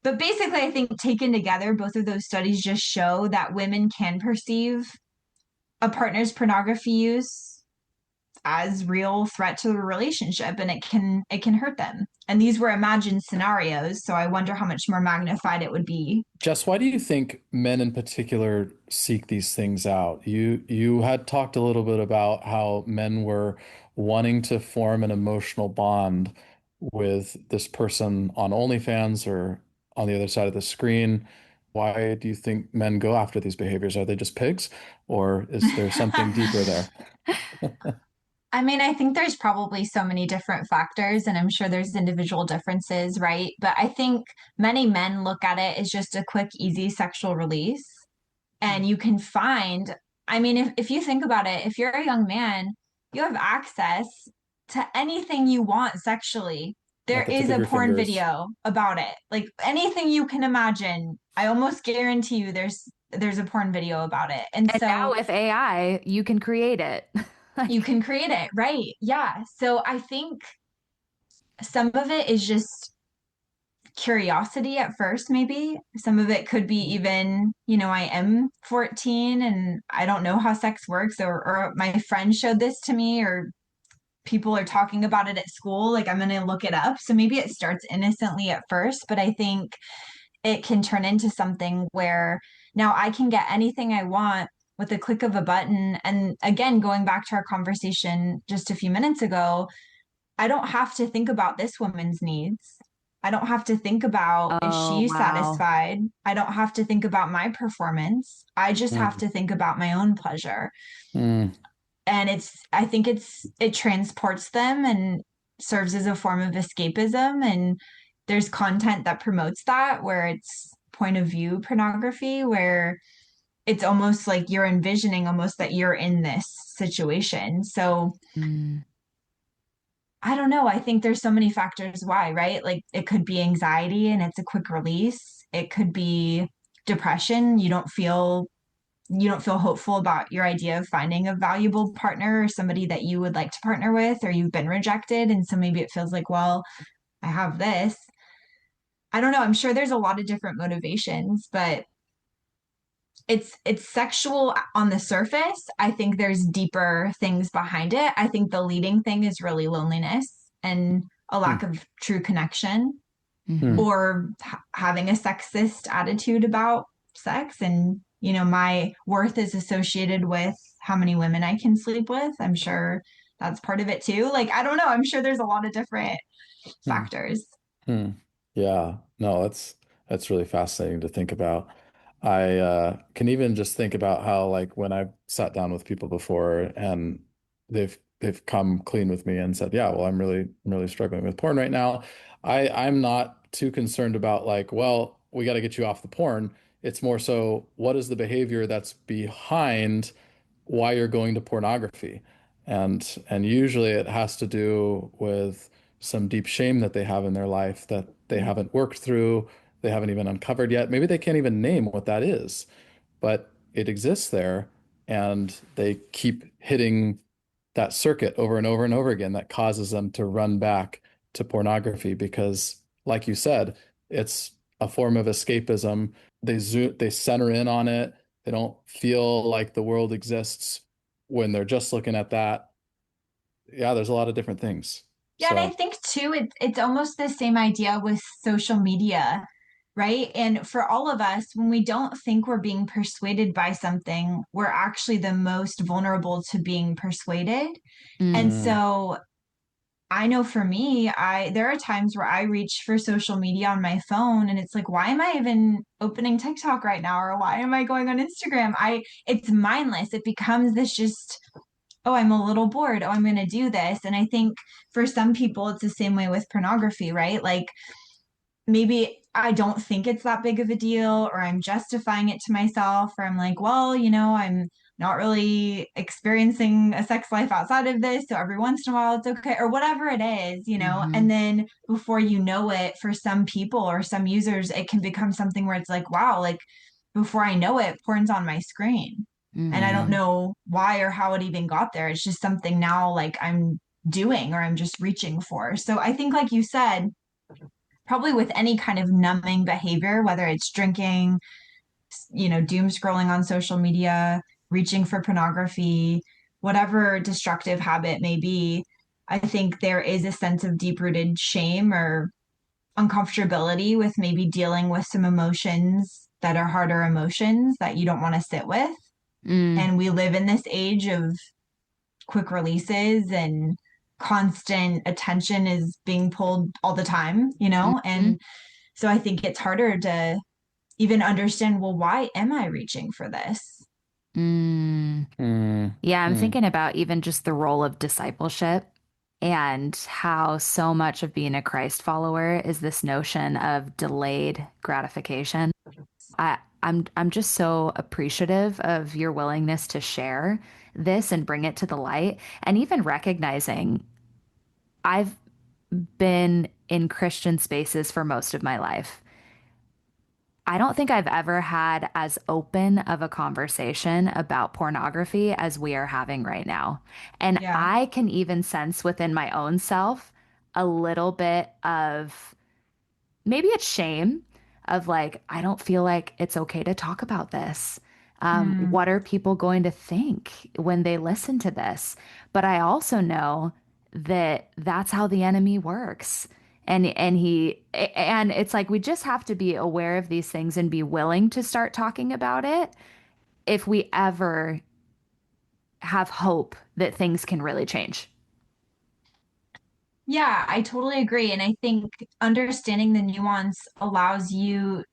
but basically, I think taken together, both of those studies just show that women can perceive a partner's pornography use as real threat to the relationship, and it can hurt them. And these were imagined scenarios, so I wonder how much more magnified it would be. Jess, why do you think men in particular seek these things out? You had talked a little bit about how men were wanting to form an emotional bond with this person on OnlyFans or on the other side of the screen. Why do you think men go after these behaviors? Are they just pigs, or is there something deeper there? I mean, I think there's probably so many different factors, and I'm sure there's individual differences, right? But I think many men look at it as just a quick, easy sexual release. And you can find, I mean, if you think about it, if you're a young man, you have access to anything you want sexually. There At the tip is of a your porn fingers. video about it. Like anything you can imagine, I almost guarantee you there's a porn video about it. And And now so with AI, you can create it. you Like, can create it, right? Yeah. So I think some of it is just curiosity at first, maybe. Some of it could be even, I am 14 and I don't know how sex works, or my friend showed this to me, or people are talking about it at school. Like, I'm going to look it up. So maybe it starts innocently at first, but I think it can turn into something where now I can get anything I want with a click of a button. And again, going back to our conversation just a few minutes ago, I don't have to think about this woman's needs. I don't have to think about, is oh, she wow. satisfied? I don't have to think about my performance. I just have Mm, to think about my own pleasure. mm, And I think it transports them and serves as a form of escapism. And there's content that promotes that, where it's point of view pornography, where it's almost like you're envisioning almost that you're in this situation. So Mm, I don't know. I think there's so many factors why, right? Like it could be anxiety and it's a quick release. It could be depression. You don't feel hopeful about your idea of finding a valuable partner or somebody that you would like to partner with, or you've been rejected. And so maybe it feels like, well, I have this. I don't know. I'm sure there's a lot of different motivations, but it's sexual on the surface. I think there's deeper things behind it. I think the leading thing is really loneliness and a lack mm, of true connection, mm, mhm. or having a sexist attitude about sex. And my worth is associated with how many women I can sleep with. I'm sure that's part of it too. Like, I don't know, I'm sure there's a lot of different mm, factors. mm. Yeah, no, that's really fascinating to think about. I can even just think about how like when I've sat down with people before and they've come clean with me and said, yeah, well, I'm really struggling with porn right now. I'm not too concerned about like, well, we got to get you off the porn. It's more so what is the behavior that's behind why you're going to pornography? And usually it has to do with some deep shame that they have in their life that they haven't worked through, they haven't even uncovered yet. Maybe they can't even name what that is, but it exists there, and they keep hitting that circuit over and over and over again that causes them to run back to pornography because, like you said, it's a form of escapism. They center in on it. They don't feel like the world exists when they're just looking at that. Yeah, there's a lot of different things. Yeah, and I So, think too, it's almost the same idea with social media, right? And for all of us, when we don't think we're being persuaded by something, we're actually the most vulnerable to being persuaded. And Mm, mm, so I know for me, I there are times where I reach for social media on my phone and it's like, why am I even opening TikTok right now? Or why am I going on Instagram? It's mindless. It becomes this just, oh, I'm a little bored. Oh, I'm going to do this. And I think for some people, it's the same way with pornography, right? Like maybe I don't think it's that big of a deal, or I'm justifying it to myself, or I'm like, well, I'm not really experiencing a sex life outside of this. So every once in a while, it's okay, or whatever it is. And mhm. then before you know it, for some people or some users, it can become something where it's like, wow, like before I know it, porn's on my screen. And I don't Mhm. know why or how it even got there. It's just something now like I'm doing or I'm just reaching for. So I think, like you said, probably with any kind of numbing behavior, whether it's drinking, doom scrolling on social media, reaching for pornography, whatever destructive habit may be, I think there is a sense of deep rooted shame or uncomfortability with maybe dealing with some emotions that are harder emotions that you don't want to sit with. Mm, And we live in this age of quick releases, and constant attention is being pulled all the time. mhm. And so I think it's harder to even understand, well, why am I reaching for this? Mm. mm. Yeah, I'm Hmm. thinking about even just the role of discipleship and how so much of being a Christ follower is this notion of delayed gratification. I'm just so appreciative of your willingness to share this and bring it to the light, and even recognizing I've been in Christian spaces for most of my life. I don't think I've ever had as open of a conversation about pornography as we are having right now. And Yeah. I can even sense within my own self a little bit of maybe it's shame of like, I don't feel like it's okay to talk about this. Mm. What are people going to think when they listen to this? But I also know that that's how the enemy works. And it's like we just have to be aware of these things and be willing to start talking about it if we ever have hope that things can really change. Yeah, I totally agree. And I think understanding the nuance allows you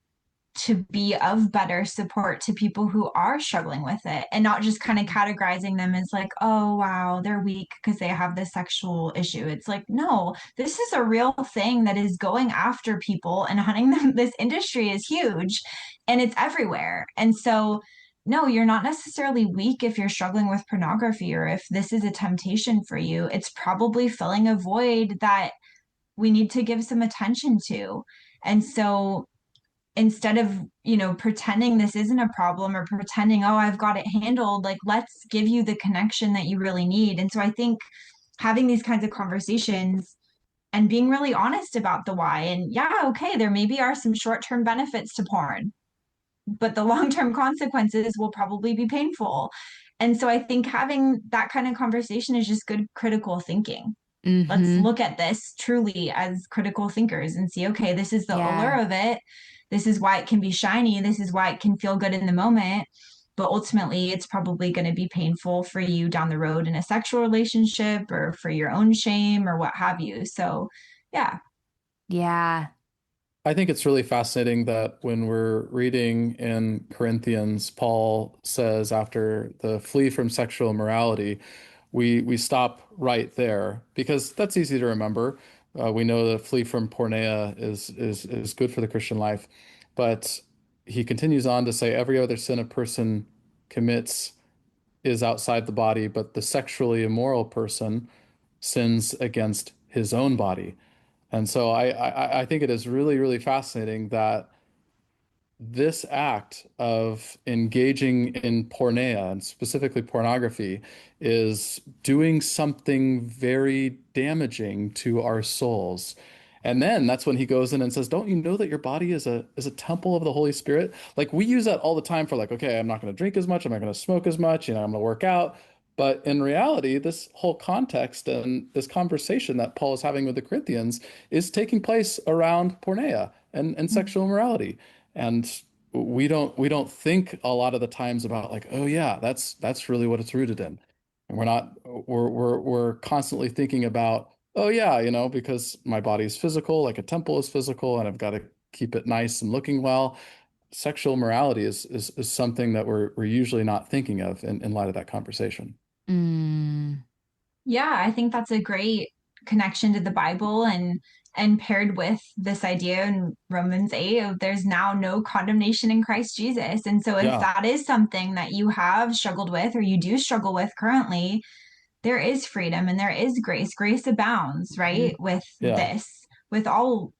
to be of better support to people who are struggling with it and not just kind of categorizing them as like, oh, wow, they're weak because they have this sexual issue. It's like, no, this is a real thing that is going after people and hunting them. This industry is huge and it's everywhere. And so, no, you're not necessarily weak if you're struggling with pornography or if this is a temptation for you. It's probably filling a void that we need to give some attention to. And so, instead of pretending this isn't a problem or pretending, oh, I've got it handled, like let's give you the connection that you really need. And so I think having these kinds of conversations and being really honest about the why, and yeah, okay, there maybe are some short-term benefits to porn, but the long-term consequences will probably be painful. And so I think having that kind of conversation is just good critical thinking. Let's Mm-hmm. look at this truly as critical thinkers and see, okay, this is the allure Yeah. of it. This is why it can be shiny. This is why it can feel good in the moment. But ultimately, it's probably going to be painful for you down the road in a sexual relationship or for your own shame or what have you. So, yeah. Yeah. I think it's really fascinating that when we're reading in Corinthians, Paul says after the flee from sexual immorality, we stop right there because that's easy to remember. We know that flee from porneia is good for the Christian life, but he continues on to say every other sin a person commits is outside the body, but the sexually immoral person sins against his own body. And so I think it is really, really fascinating that this act of engaging in porneia and specifically pornography is doing something very damaging to our souls. And then that's when he goes in and says, "Don't you know that your body is a temple of the Holy Spirit?" Like we use that all the time for like, okay, I'm not going to drink as much, I'm not going to smoke as much, I'm going to work out. But in reality, this whole context and this conversation that Paul is having with the Corinthians is taking place around porneia and sexual immorality. And we don't think a lot of the times about like, oh yeah, that's really what it's rooted in. And we're not we're constantly thinking about, oh yeah, because my body is physical, like a temple is physical, and I've got to keep it nice and looking well. Sexual morality is something that we're usually not thinking of in light of that conversation. Mm. Yeah, I think that's a great connection to the Bible and paired with this idea in Romans 8 of there's now no condemnation in Christ Jesus. And so if Yeah. that is something that you have struggled with or you do struggle with currently, there is freedom and there is grace. Grace abounds, right? Mhm. With Yeah. this, with all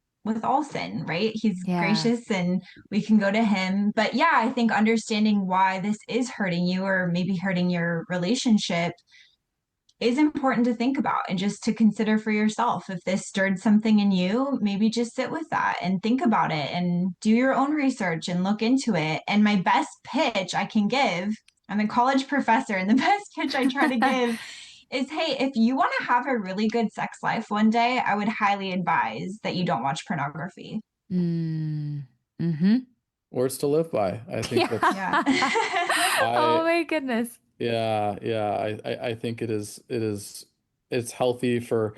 sin, right? He's Yeah. gracious and we can go to him. But yeah, I think understanding why this is hurting you or maybe hurting your relationship is important to think about and just to consider for yourself. If this stirred something in you, maybe just sit with that and think about it and do your own research and look into it. And my best pitch I can give, I'm a college professor, and the best pitch I try to give is, hey, if you want to have a really good sex life one day, I would highly advise that you don't watch pornography. Mm. Mm-hmm. Words to live by. I think that's Yeah. Yeah. Oh I my goodness. yeah, yeah. I think it's healthy for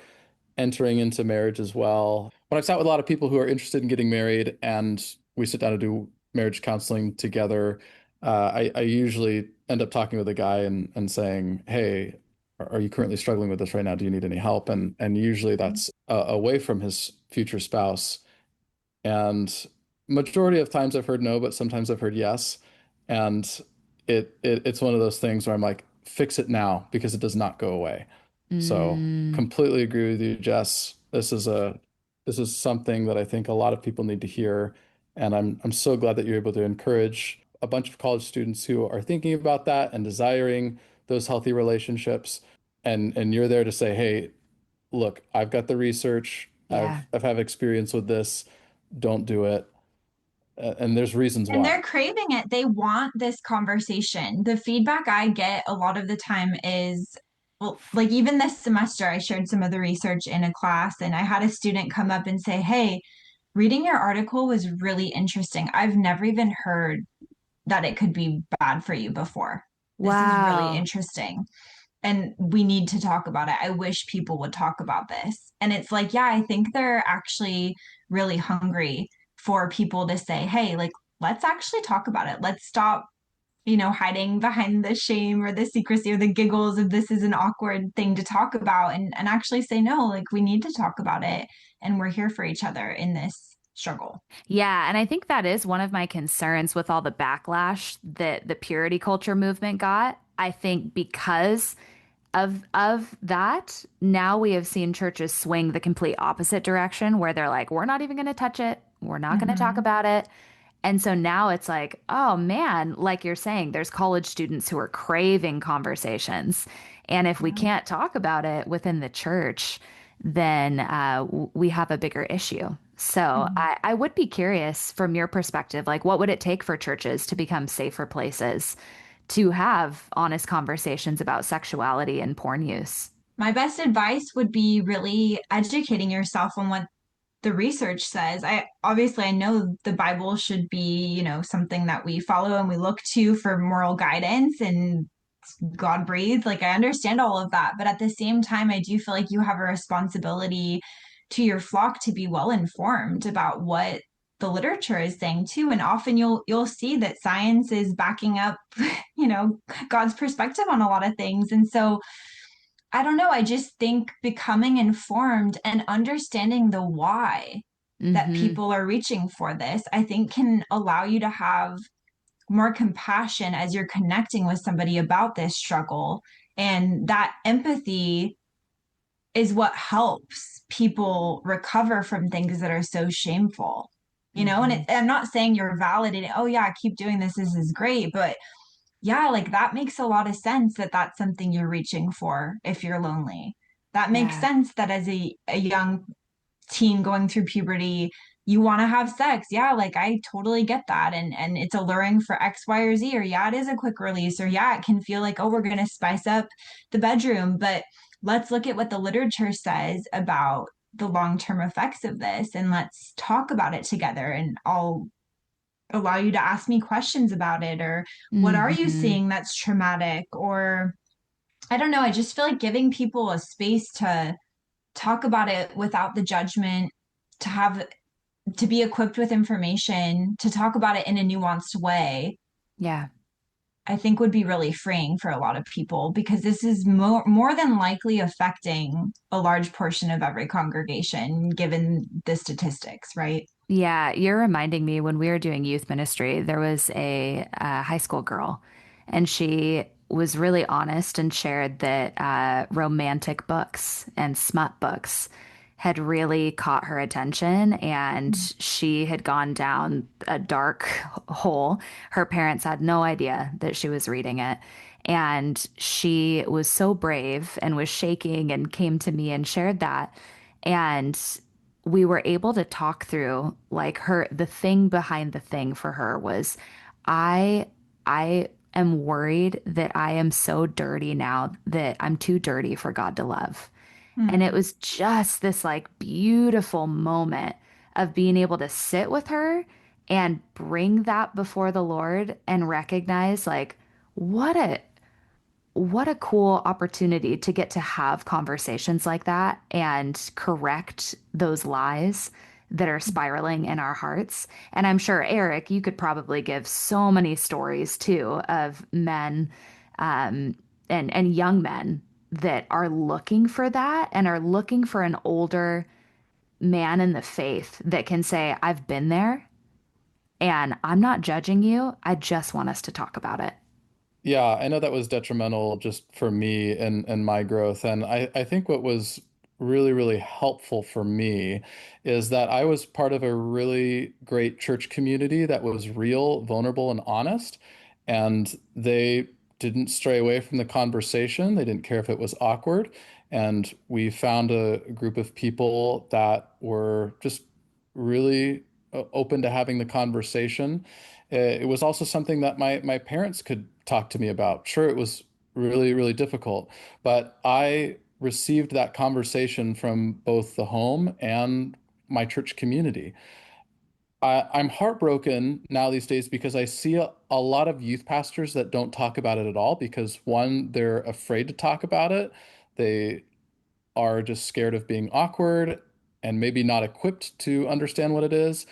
entering into marriage as well. When I've sat with a lot of people who are interested in getting married and we sit down to do marriage counseling together, I usually end up talking with a guy and saying, "Hey, are you currently struggling with this right now? Do you need any help?" And usually that's away from his future spouse. And majority of times I've heard no, but sometimes I've heard yes. And it's one of those things where I'm like, fix it now because it does not go away. So Mm, completely agree with you, Jess. This is something that I think a lot of people need to hear. And I'm so glad that you're able to encourage a bunch of college students who are thinking about that and desiring those healthy relationships. And you're there to say, hey, look, I've got the research. yeah. I've had experience with this. Don't do it. And there's reasons And why. they're craving it. They want this conversation. The feedback I get a lot of the time is, well, like even this semester, I shared some of the research in a class, and I had a student come up and say, "Hey, reading your article was really interesting. I've never even heard that it could be bad for you before. This is really Wow. interesting. And we need to talk about it. I wish people would talk about this." And it's like, yeah, I think they're actually really hungry for people to say, hey, like, let's actually talk about it. Let's stop, hiding behind the shame or the secrecy or the giggles of this is an awkward thing to talk about, and actually say, no, like, we need to talk about it. And we're here for each other in this struggle. Yeah, and I think that is one of my concerns with all the backlash that the purity culture movement got. I think because of that, now we have seen churches swing the complete opposite direction where they're like, we're not even going to touch it. We're not going to talk Mm-hmm. about it. And so now it's like, oh man, like you're saying, there's college students who are craving conversations. And if we Yeah. can't talk about it within the church, then we have a bigger issue. So Mm-hmm. I would be curious from your perspective, like what would it take for churches to become safer places to have honest conversations about sexuality and porn use? My best advice would be really educating yourself on what the research says. I know the Bible should be, something that we follow and we look to for moral guidance, and God breathed. Like, I understand all of that, but at the same time, I do feel like you have a responsibility to your flock to be well informed about what the literature is saying too. And often you'll see that science is backing up, you know, God's perspective on a lot of things. And so I don't know. I just think becoming informed and understanding the why that Hmm. people are reaching for this, I think can allow you to have more compassion as you're connecting with somebody about this struggle. And that empathy is what helps people recover from things that are so shameful. And Hmm. I'm not saying you're validating, oh, yeah, keep doing this. This is great. But yeah, like that makes a lot of sense that that's something you're reaching for if you're lonely. That makes Yeah. sense that as a young teen going through puberty, you want to have sex. Yeah, like I totally get that. And it's alluring for X, Y, or Z, or yeah, it is a quick release, or yeah, it can feel like, oh, we're gonna spice up the bedroom. But let's look at what the literature says about the long-term effects of this, and let's talk about it together. And I'll allow you to ask me questions about it, or what are you Hmm. seeing that's traumatic? Or I don't know, I just feel like giving people a space to talk about it without the judgment, to have to be equipped with information, to talk about it in a nuanced way, Yeah. I think would be really freeing for a lot of people, because this is more than likely affecting a large portion of every congregation given the statistics, right? Yeah, you're reminding me when we were doing youth ministry, there was a high school girl, and she was really honest and shared that romantic books and smut books had really caught her attention, and she had gone down a dark hole. Her parents had no idea that she was reading it. And she was so brave and was shaking and came to me and shared that. And we were able to talk through like the thing behind the thing for her was I I am worried that I am so dirty now that I'm too dirty for God to love. And it Hmm. was just this like beautiful moment of being able to sit with her and bring that before the Lord and recognize like what a what a cool opportunity to get to have conversations like that and correct those lies that are spiraling in our hearts. And I'm sure, Erik, you could probably give so many stories too of men um, and young men that are looking for that and are looking for an older man in the faith that can say, I've been there and I'm not judging you. I just want us to talk about it. Yeah, I know that was detrimental just for me and my growth. And I think what was really, really helpful for me is that I was part of a really great church community that was real, vulnerable, and honest. And they didn't stray away from the conversation. They didn't care if it was awkward. And we found a group of people that were just really open to having the conversation. It was also something that my parents could talk to me about. Sure, it was really, really difficult, but I received that conversation from both the home and my church community. I'm heartbroken now these days because I see a lot of youth pastors that don't talk about it at all because one, they're afraid to talk about it. They are just scared of being awkward and maybe not equipped to understand what it is.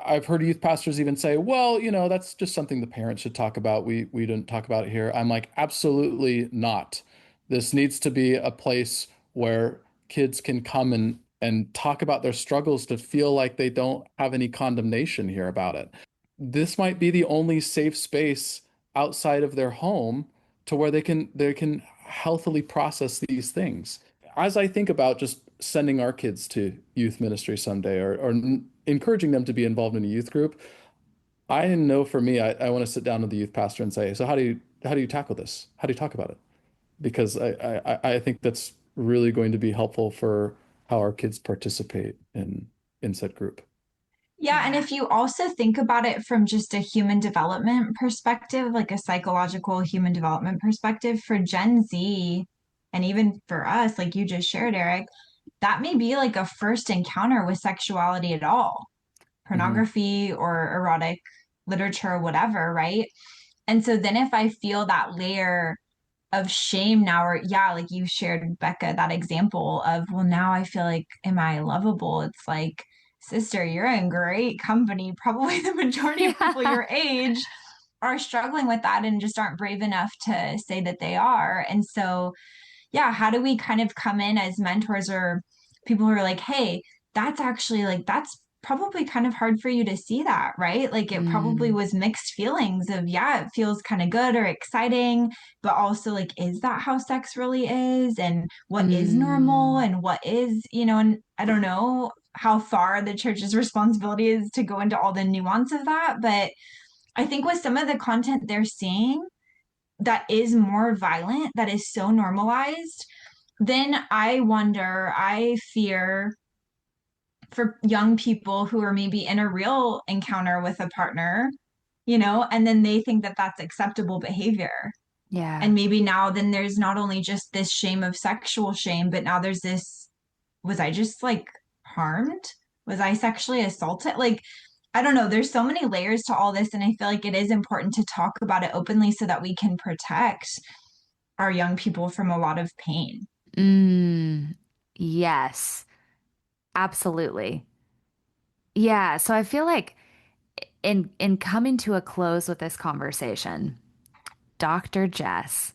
I've heard youth pastors even say, well, that's just something the parents should talk about. We didn't talk about it here. I'm like, absolutely not. This needs to be a place where kids can come and talk about their struggles to feel like they don't have any condemnation here about it. This might be the only safe space outside of their home to where they can healthily process these things. As I think about just sending our kids to youth ministry someday or encouraging them to be involved in a youth group, I know for me, I want to sit down with the youth pastor and say, so how do you tackle this? How do you talk about it? Because I think that's really going to be helpful for how our kids participate in said group. Yeah, and Yeah. if you also think about it from just a human development perspective, like a psychological human development perspective for Gen Z, and even for us, like you just shared, Erik, that may be like a first encounter with sexuality at all, Hmm. pornography or erotic literature, whatever, right? And so then if I feel that layer of shame now, or yeah, like you shared, Bekah, that example of, well, now I feel like, am I lovable? It's like, sister, you're in great company. Probably the majority of people Yeah. your age are struggling with that and just aren't brave enough to say that they are. And so, yeah, how do we kind of come in as mentors or people who are like, hey, that's actually like, that's probably kind of hard for you to see that, right? Like it probably Mm, was mixed feelings of, yeah, it feels kind of good or exciting, but also like, is that how sex really is? And what is normal mm, and what is, and I don't know how far the church's responsibility is to go into all the nuance of that. But I think with some of the content they're seeing, that is more violent, that is so normalized, then I wonder, I fear for young people who are maybe in a real encounter with a partner, and then they think that that's acceptable behavior. yeah. And maybe now then there's not only just this shame of sexual shame, but now there's this, was I just like harmed? Was I sexually assaulted? Like, I don't know. There's so many layers to all this. And I feel like it is important to talk about it openly so that we can protect our young people from a lot of pain. Mm, yes, absolutely. Yeah. So I feel like in coming to a close with this conversation, Dr. Jess,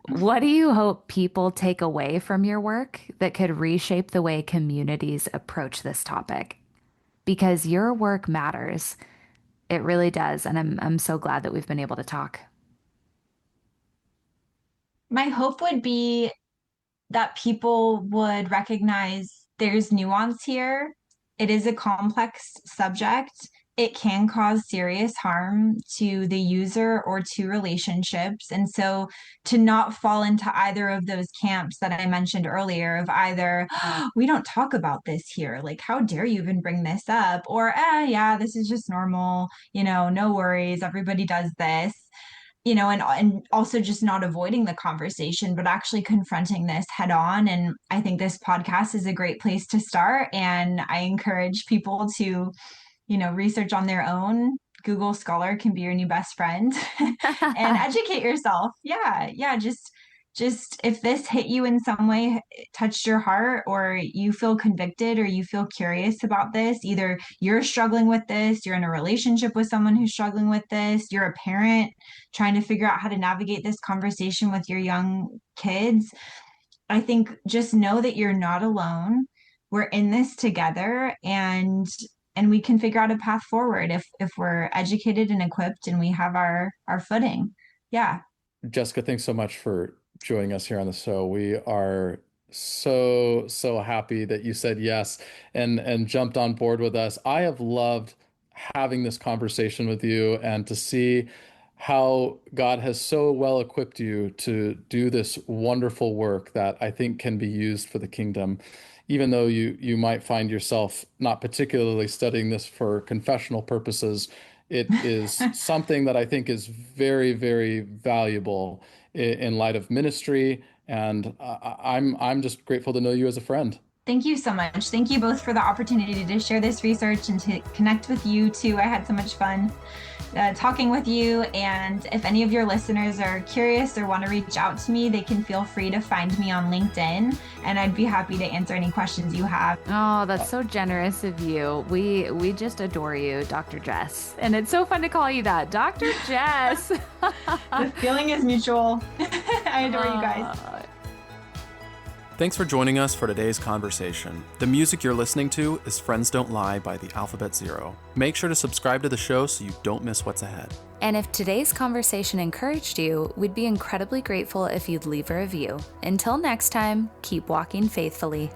what do you hope people take away from your work that could reshape the way communities approach this topic? Because your work matters. It really does. And I'm so glad that we've been able to talk. My hope would be that people would recognize there's nuance here. It is a complex subject. It can cause serious harm to the user or to relationships. And so to not fall into either of those camps that I mentioned earlier of either, oh, we don't talk about this here. Like, how dare you even bring this up? Or, yeah, this is just normal. No worries. Everybody does this, and also just not avoiding the conversation, but actually confronting this head on. And I think this podcast is a great place to start. And I encourage people to, research on their own. Google Scholar can be your new best friend and educate yourself. Yeah. Yeah. Just just if this hit you in some way, touched your heart, or you feel convicted or you feel curious about this, either you're struggling with this, you're in a relationship with someone who's struggling with this, you're a parent trying to figure out how to navigate this conversation with your young kids, I think just know that you're not alone. We're in this together, and we can figure out a path forward if we're educated and equipped and we have our footing. Yeah. Jessica, thanks so much for joining us here on the show. We are so happy that you said yes and jumped on board with us. I have loved having this conversation with you and to see how God has so well equipped you to do this wonderful work that I think can be used for the kingdom. Even though you might find yourself not particularly studying this for confessional purposes, it is something that I think is very valuable in light of ministry. And I'm just grateful to know you as a friend. Thank you so much. Thank you both for the opportunity to share this research and to connect with you too. I had so much fun talking with you. And if any of your listeners are curious or want to reach out to me, they can feel free to find me on LinkedIn, and I'd be happy to answer any questions you have. Oh, that's so generous of you. We just adore you, Dr. Jess. And it's so fun to call you that, Dr. Jess. The feeling is mutual. I adore you guys. Thanks for joining us for today's conversation. The music you're listening to is Friends Don't Lie by the Alphabet Zero. Make sure to subscribe to the show so you don't miss what's ahead. And if today's conversation encouraged you, we'd be incredibly grateful if you'd leave a review. Until next time, keep walking faithfully.